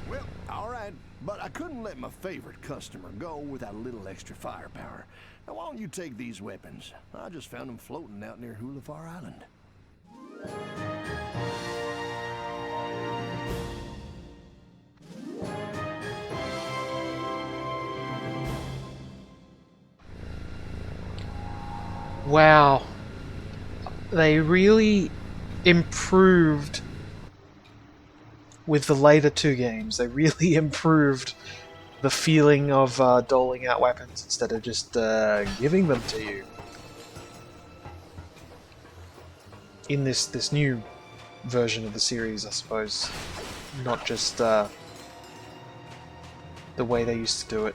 Well, all right, but I couldn't let my favorite customer go without a little extra firepower. Now, why don't you take these weapons? I just found them floating out near Hulafar Island. Wow. They really improved with the later two games. They really improved the feeling of doling out weapons instead of just giving them to you. In this new version of the series, I suppose. Not just the way they used to do it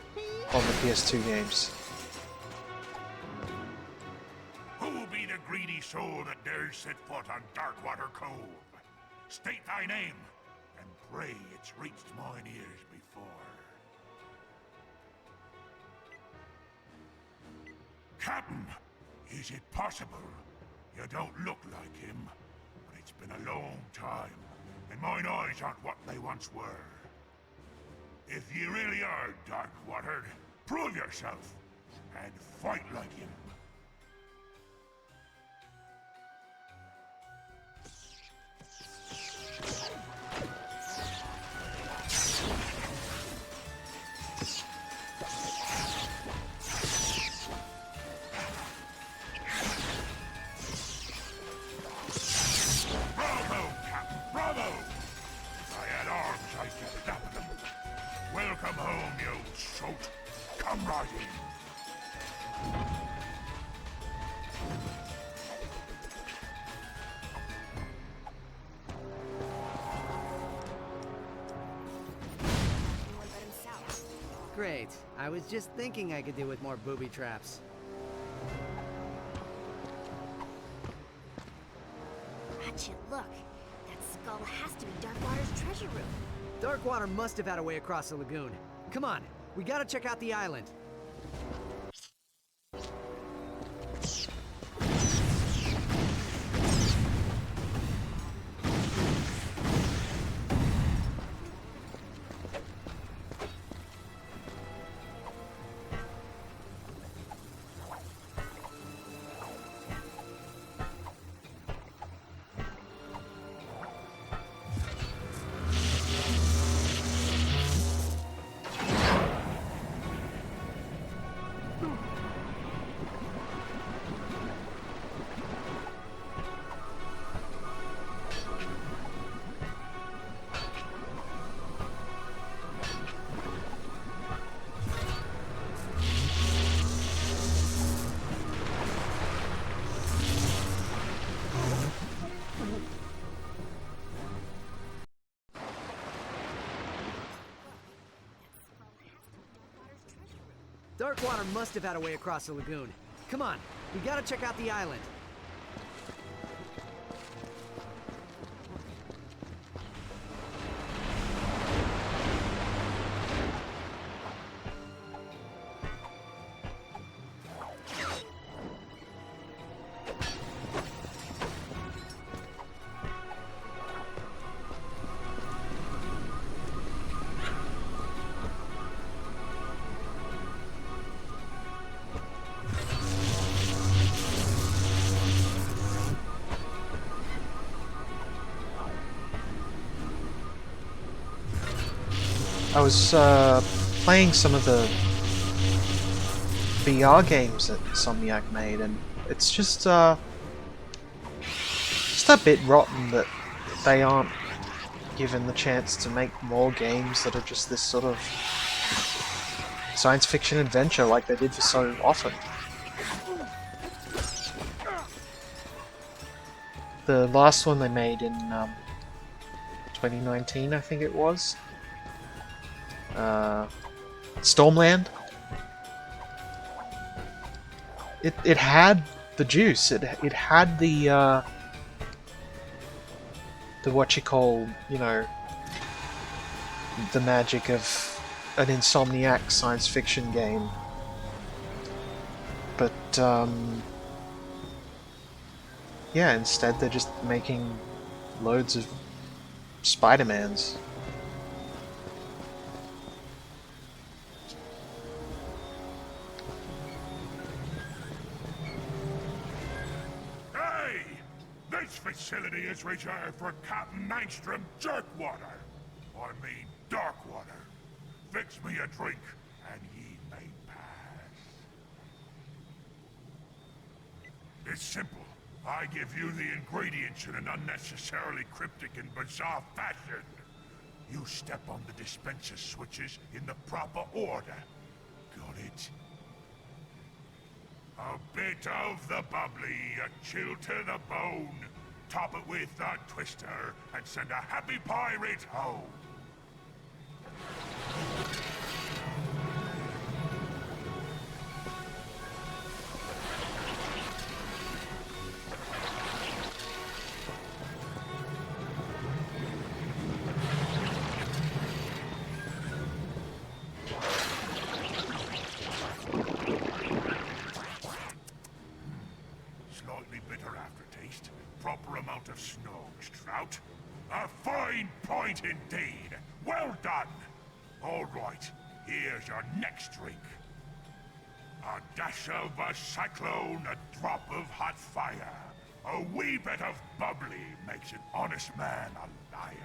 on the PS2 games. Who be the greedy soul that dares set foot on Darkwater Cove? State thy name, and pray it's reached mine ears before. Captain, is it possible? You don't look like him, but it's been a long time, and mine eyes aren't what they once were. If you really are Darkwatered, prove yourself, and fight like him. Welcome home, you old salt. Come right in. Great. I was just thinking I could do with more booby traps. Ratchet, look. That skull has to be Darkwater's treasure room. Darkwater must have had a way across the lagoon. Come on, we gotta check out the island. Darkwater must have had a way across the lagoon. Come on, we gotta check out the island. I was playing some of the VR games that Insomniac made, and it's just a bit rotten that they aren't given the chance to make more games that are just this sort of science fiction adventure like they did for so often. The last one they made in 2019, I think it was, Stormland. It had the juice. It had the what you call, you know, the magic of an Insomniac science fiction game. But yeah, instead they're just making loads of Spider-Mans. Hey! This facility is reserved for Captain Nystrom Jerkwater. I mean Darkwater. Fix me a drink, and ye may pass. It's simple. I give you the ingredients in an unnecessarily cryptic and bizarre fashion. You step on the dispenser switches in the proper order. Got it? A bit of the bubbly, a chill to the bone. Top it with a twister, and send a happy pirate home. Slightly bitter aftertaste. Proper amount of Snow's trout. A fine point indeed. Well done. All right, here's your next drink. A dash of a cyclone, a drop of hot fire. A wee bit of bubbly makes an honest man a liar.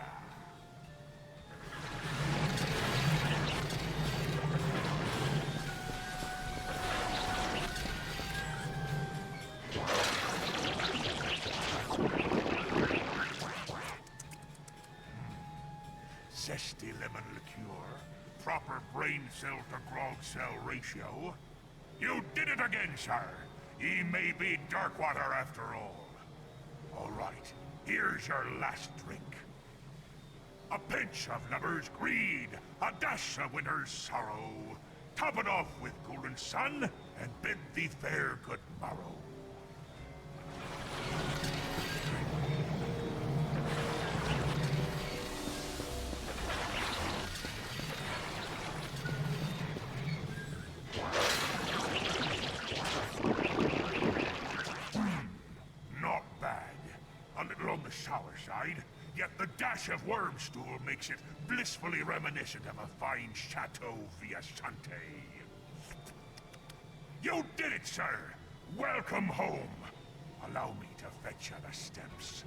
Zesty lemon liqueur, proper brain cell to grog cell ratio. You did it again, sir. Ye may be Darkwater after all. All right, here's your last drink. A pinch of lover's greed, a dash of winter's sorrow. Top it off with golden sun, and bid thee fair good morrow. Not bad. A little on the sour side, yet the dash of wormstool makes it blissfully reminiscent of a fine Chateau Viasante. You did it, sir! Welcome home! Allow me to fetch you the steps.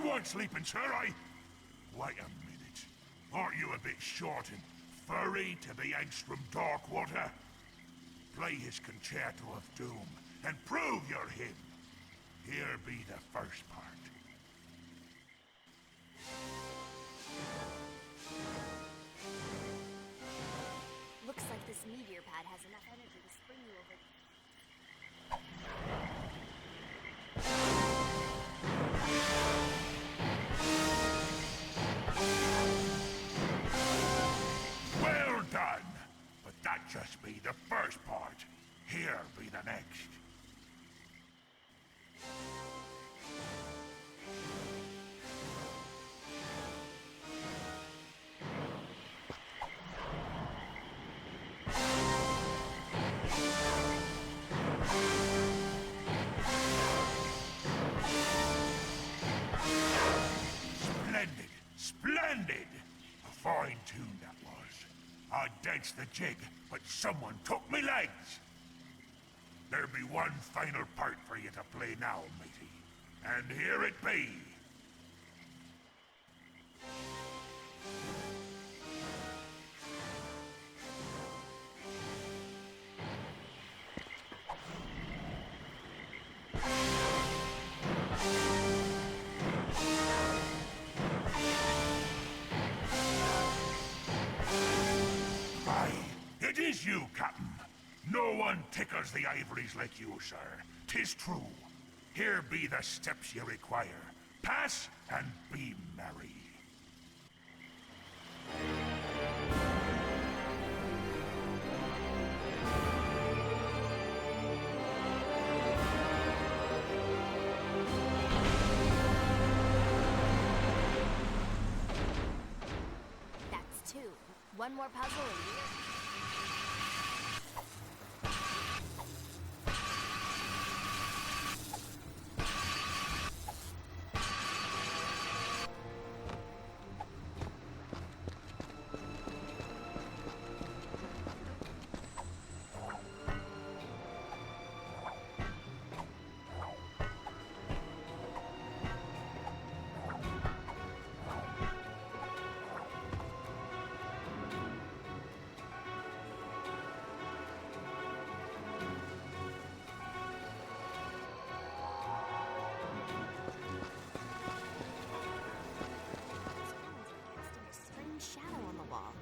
Everyone sleeping, sir, Wait a minute. Aren't you a bit short and furry to be Angstrom Darkwater? Play his Concerto of Doom and prove you're him. Here be the first part. Looks like this meteor pad has enough energy to spring you over. Well done! But that just be the first part. Here be the next. Splendid! Splendid! A fine tune that was. I danced the jig, but someone took me legs! There be one final part for you to play now, matey. And here it be. Aye, it is you, Captain. No one tickles the ivories like you, sir. 'Tis true. Here be the steps you require. Pass and be merry. That's 2. One more puzzle and you're... shadow on the wall.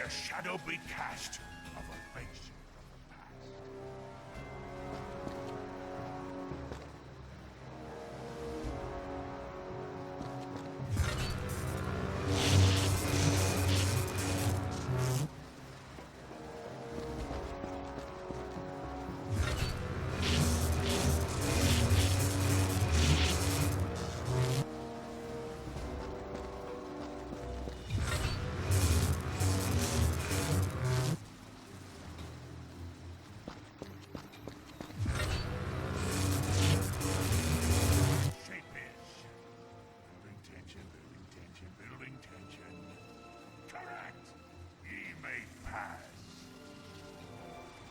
A shadow be cast of a face from the past.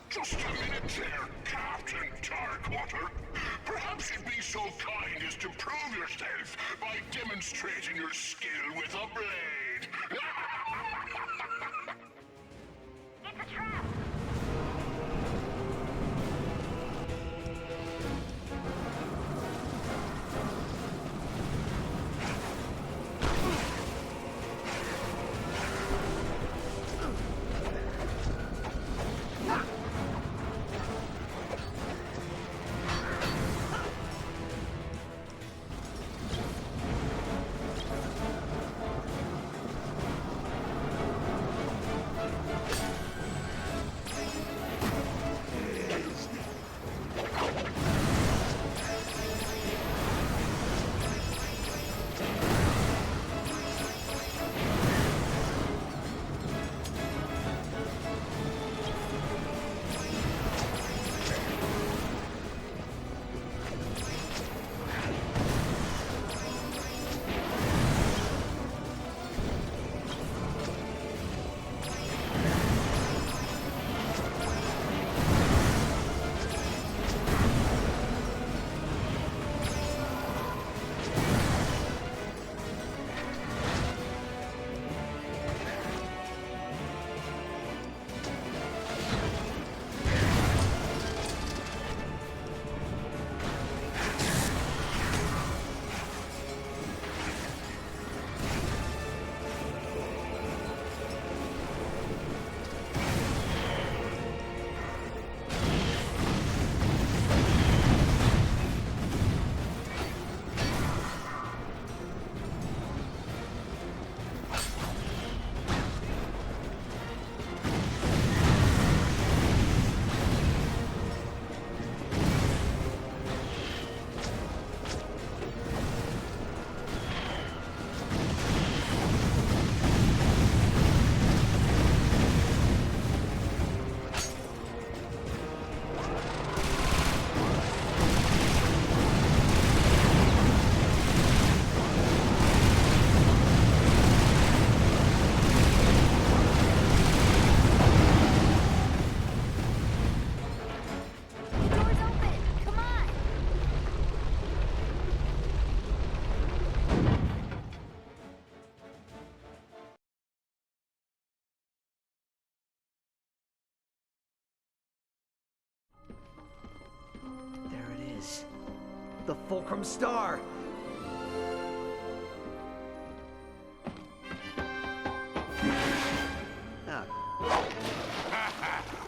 Just a minute there, Captain Darkwater. Perhaps you'd be so kind as to prove yourself by demonstrating your skill with a blade. It's a trap! is. The Fulcrum Star!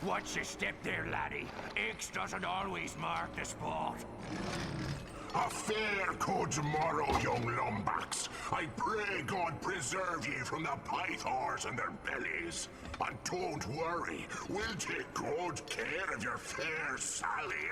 Watch your step there, laddie. X doesn't always mark the spot. A fair good tomorrow, young lumbax. I pray God preserve ye from the pythors and their bellies. And don't worry, we'll take good care of your fair Sally.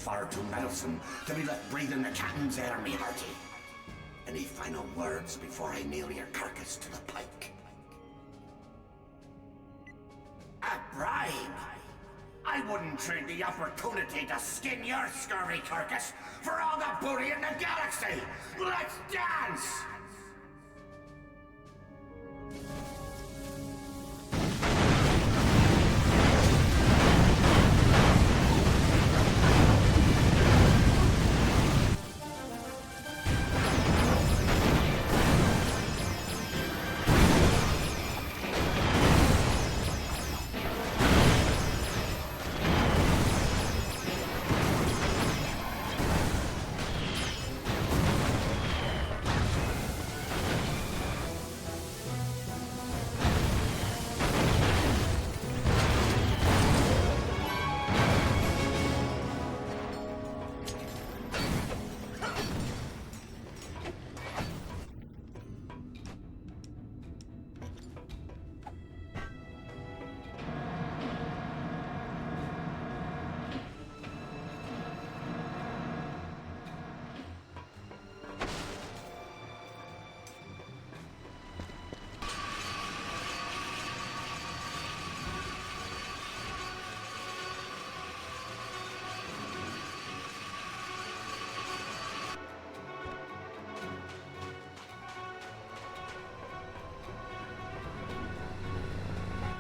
far too meddlesome to be left breathing the captain's air, me hearty. Any final words before I nail your carcass to the pike? A bribe? I wouldn't trade the opportunity to skin your scurvy carcass for all the booty in the galaxy! Let's dance!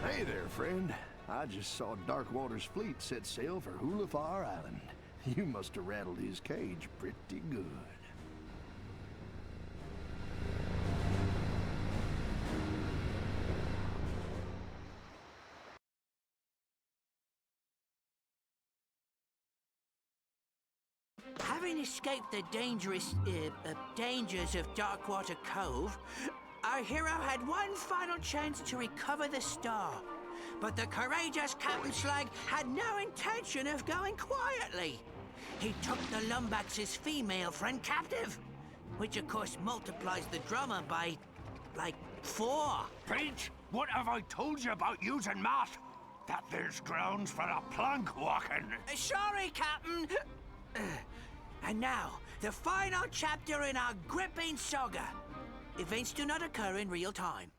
Hey there, friend. I just saw Darkwater's fleet set sail for Hulafar Island. You must have rattled his cage pretty good. Having escaped the dangerous dangers of Darkwater Cove, our hero had one final chance to recover the star. But the courageous Captain Slag had no intention of going quietly. He took the Lumbax's female friend captive, which of course multiplies the drummer by, like, 4. Pete, what have I told you about using math? That there's grounds for a plank walking. Sorry, Captain. And now, the final chapter in our gripping saga. Events do not occur in real time.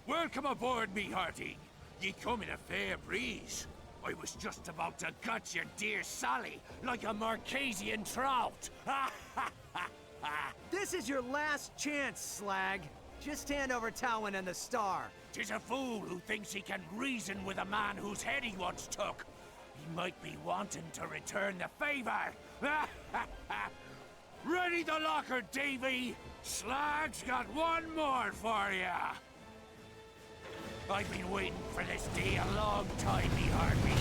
Welcome aboard, me hearty. Ye come in a fair breeze. I was just about to gut your dear Sally like a Marquesian trout. This is your last chance, Slag. Just hand over Towin and the star. 'Tis a fool who thinks he can reason with a man whose head he once took. He might be wanting to return the favor. Ready the locker, Davy. Slag's got one more for ya. I've been waiting for this day a long time, me heartbeat.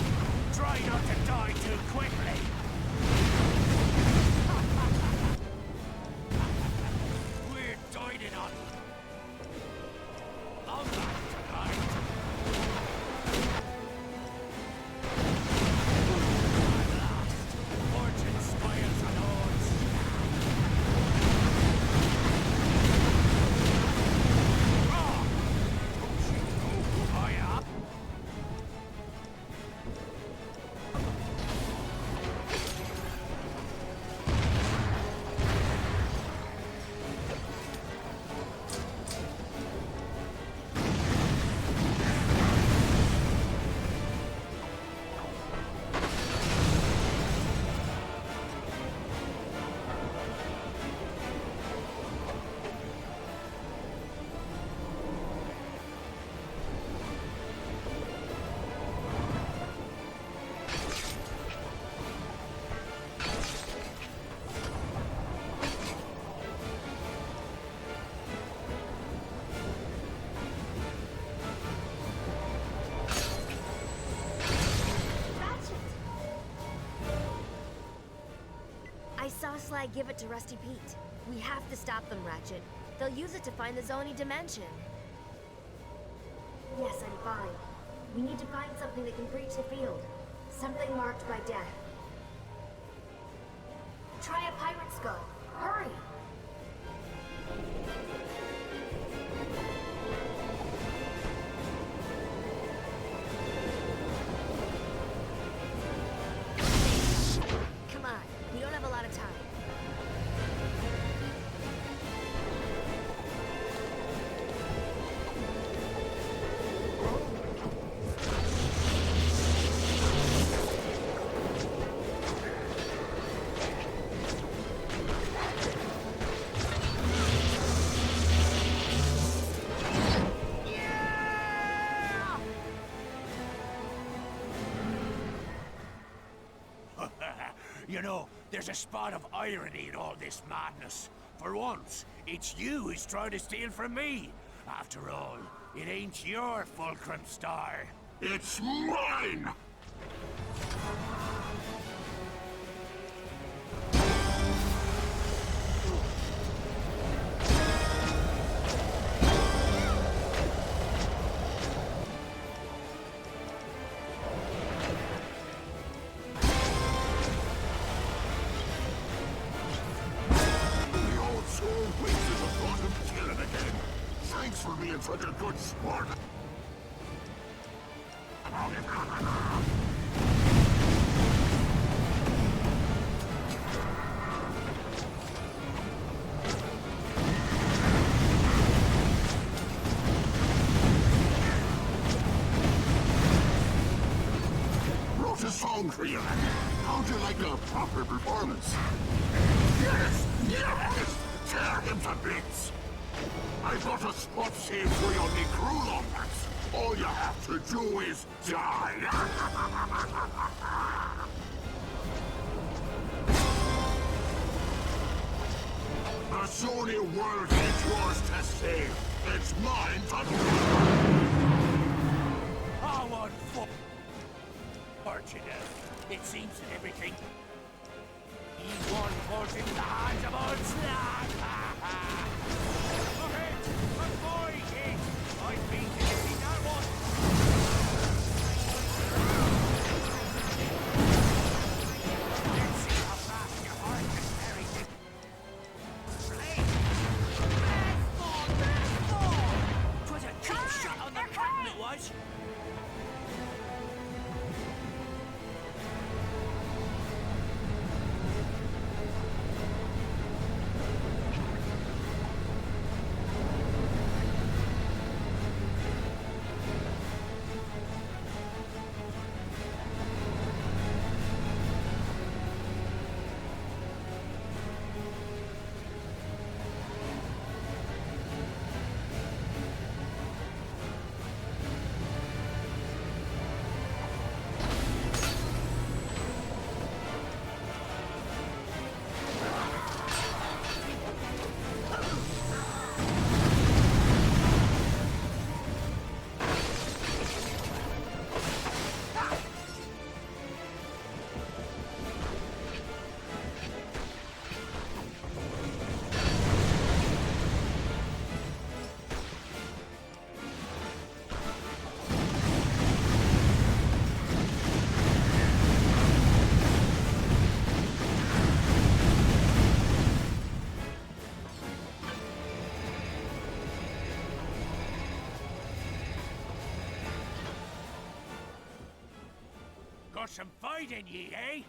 Try not to die too quickly. We're dining on Lumbax tonight. At last, fortune smiles on odds. I saw Slag give it to Rusty Pete. We have to stop them, Ratchet. They'll use it to find the Zoni dimension. Yes, I'm fine. We need to find something that can breach the field. Something marked by death. Try a pirate scope. Hurry! Come on, we don't have a lot of time. You know, there's a spot of irony in all this madness. For once, it's you who's trying to steal from me. After all, it ain't your fulcrum star. It's mine! Thanks for being such a good sport. Wrote a song for you. How'd you like a proper performance? Yes! Yes! Tear him to bits! I've got a spot saved for you on the crew, Lombax. All you have to do is die. The Sony world is yours to save. It's mine to Oh, unfortunate. It seems that everything E1 falls into the hands of old Slag. Avoid it! I've been getting that one! Let's see how fast your heart can carry it. Let's fall! 'Twas a cheap shot on the captain, it was! Got some fight in ye, eh?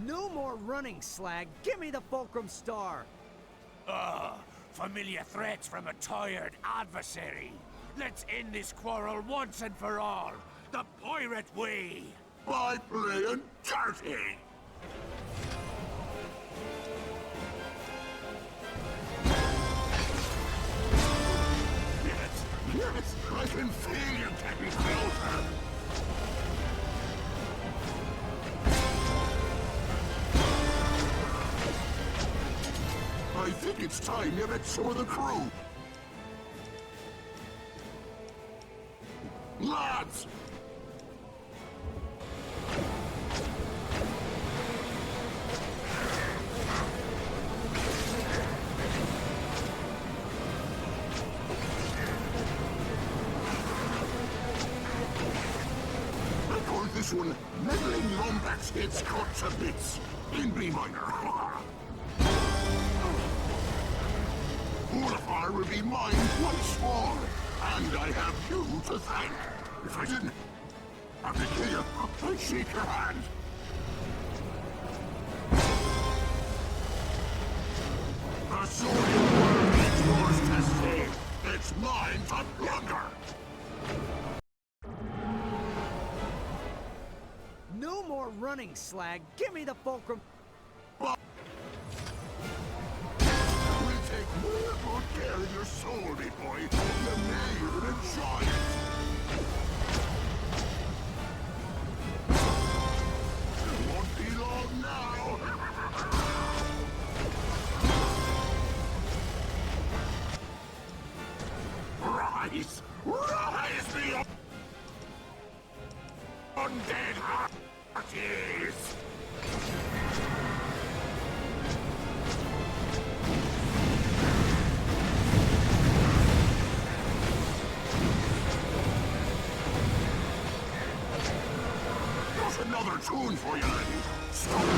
No more running, slag. Give me the Fulcrum Star. Familiar threats from a tired adversary. Let's end this quarrel once and for all. The pirate way. By playing dirty. Yes, I can feel you getting closer. I think it's time you met some of the crew. Lads! I call this one Meddling Lombax Gets Cut to Bits in B minor. Ulafar will be mine once more, and I have you to thank. If I didn't have to kill you, I'd shake your hand. The sword world is yours to save. It's mine to plunder. No more running, slag. Give me the Fulcrum. Take more care of your soul, big boy. You may even enjoy it. It won't be long now. Rise! Rise, the undead hearties! Another tune for you, lady. Stop it.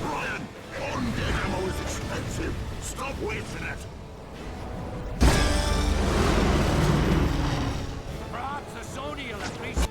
Brian, undead ammo is expensive. Stop wasting it. Perhaps the Sony will at least...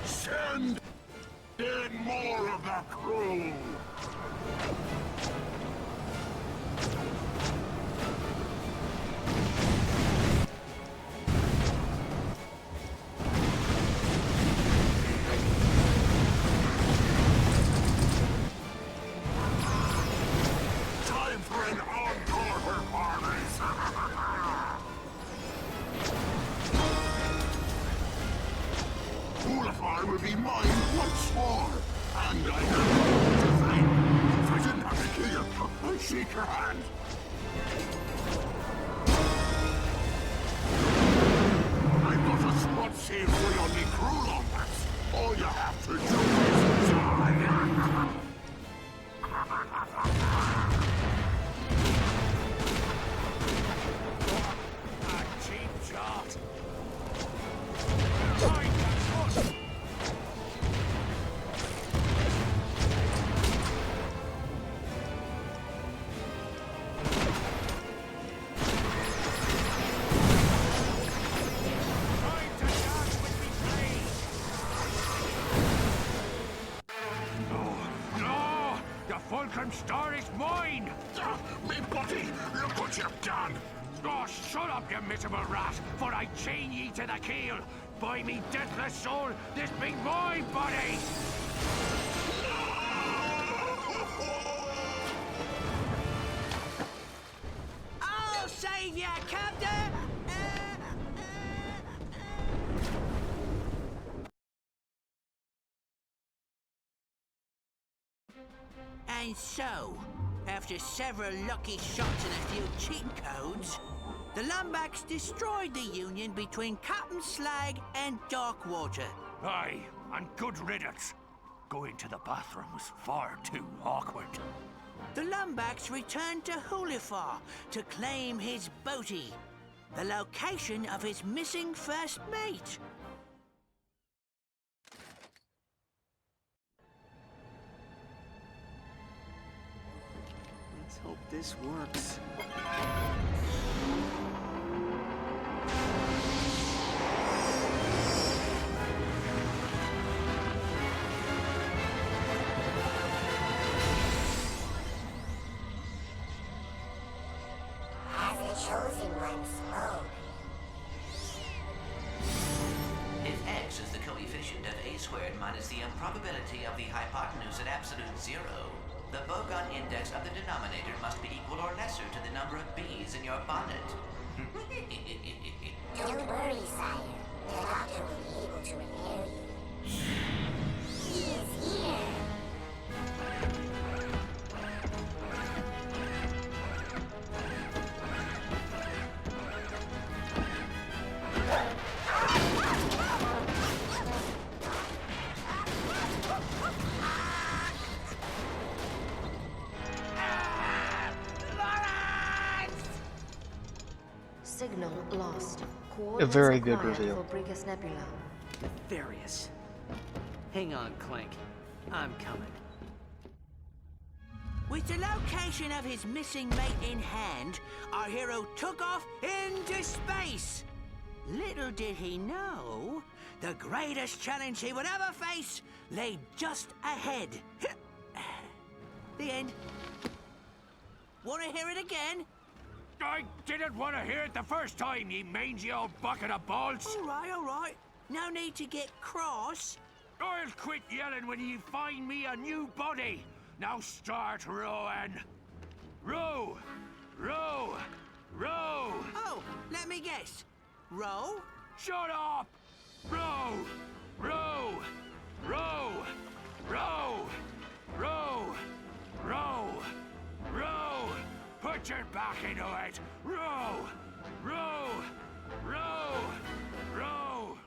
Send in more of the crew. Time for an encore performance. Ulafar will be mine once more, and I have you to thank. If I didn't have to kill you, I'd shake your hand. I've got a spot saved for you on the crew, Lombax. All you have to do is die. A cheap shot. star is mine! Me buddy, look what you've done! Oh, shut up, you miserable rat, for I chain ye to the keel! By me deathless soul, this be my body! I'll save ya, Captain! And so, after several lucky shots and a few cheat codes, the Lombax destroyed the union between Captain Slag and Darkwater. Aye, and good riddance. Going to the bathroom was far too awkward. The Lombax returned to Hulifar to claim his boaty, the location of his missing first mate. Let's hope this works. As the chosen one spoke. If x is the coefficient of a squared minus the improbability of the hypotenuse at absolute zero, the bogon index of the denominator must be equal or lesser to the number of bees in your bonnet. Don't worry, sire. The doctor will be able to repair you. He is here. Signal lost. A very good Coordinates acquired reveal. for Brigus Nebula. Nefarious. Hang on, Clank. I'm coming. With the location of his missing mate in hand, our hero took off into space. Little did he know, the greatest challenge he would ever face lay just ahead. The end. Want to hear it again? I didn't want to hear it the first time, ye mangy old bucket of balls! All right. No need to get cross. I'll quit yelling when you find me a new body! Now start rowing! Row! Row! Row! Oh, let me guess. Row? Shut up! Row! Row! Row! Row! Row! Row! Row! Put your back into it! Row! Row! Row! Row!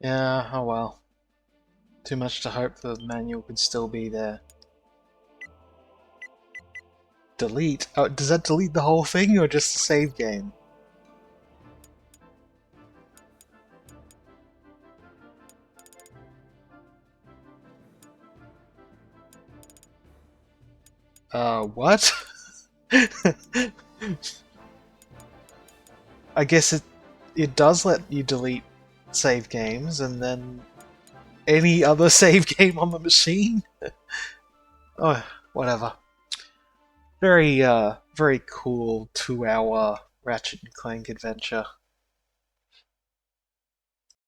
Yeah, oh well. Too much to hope the manual could still be there. Delete? Oh, does that delete the whole thing or just the save game? What? I guess it does let you delete save games and then any other save game on the machine? Oh, whatever. Very cool 2-hour Ratchet and Clank adventure.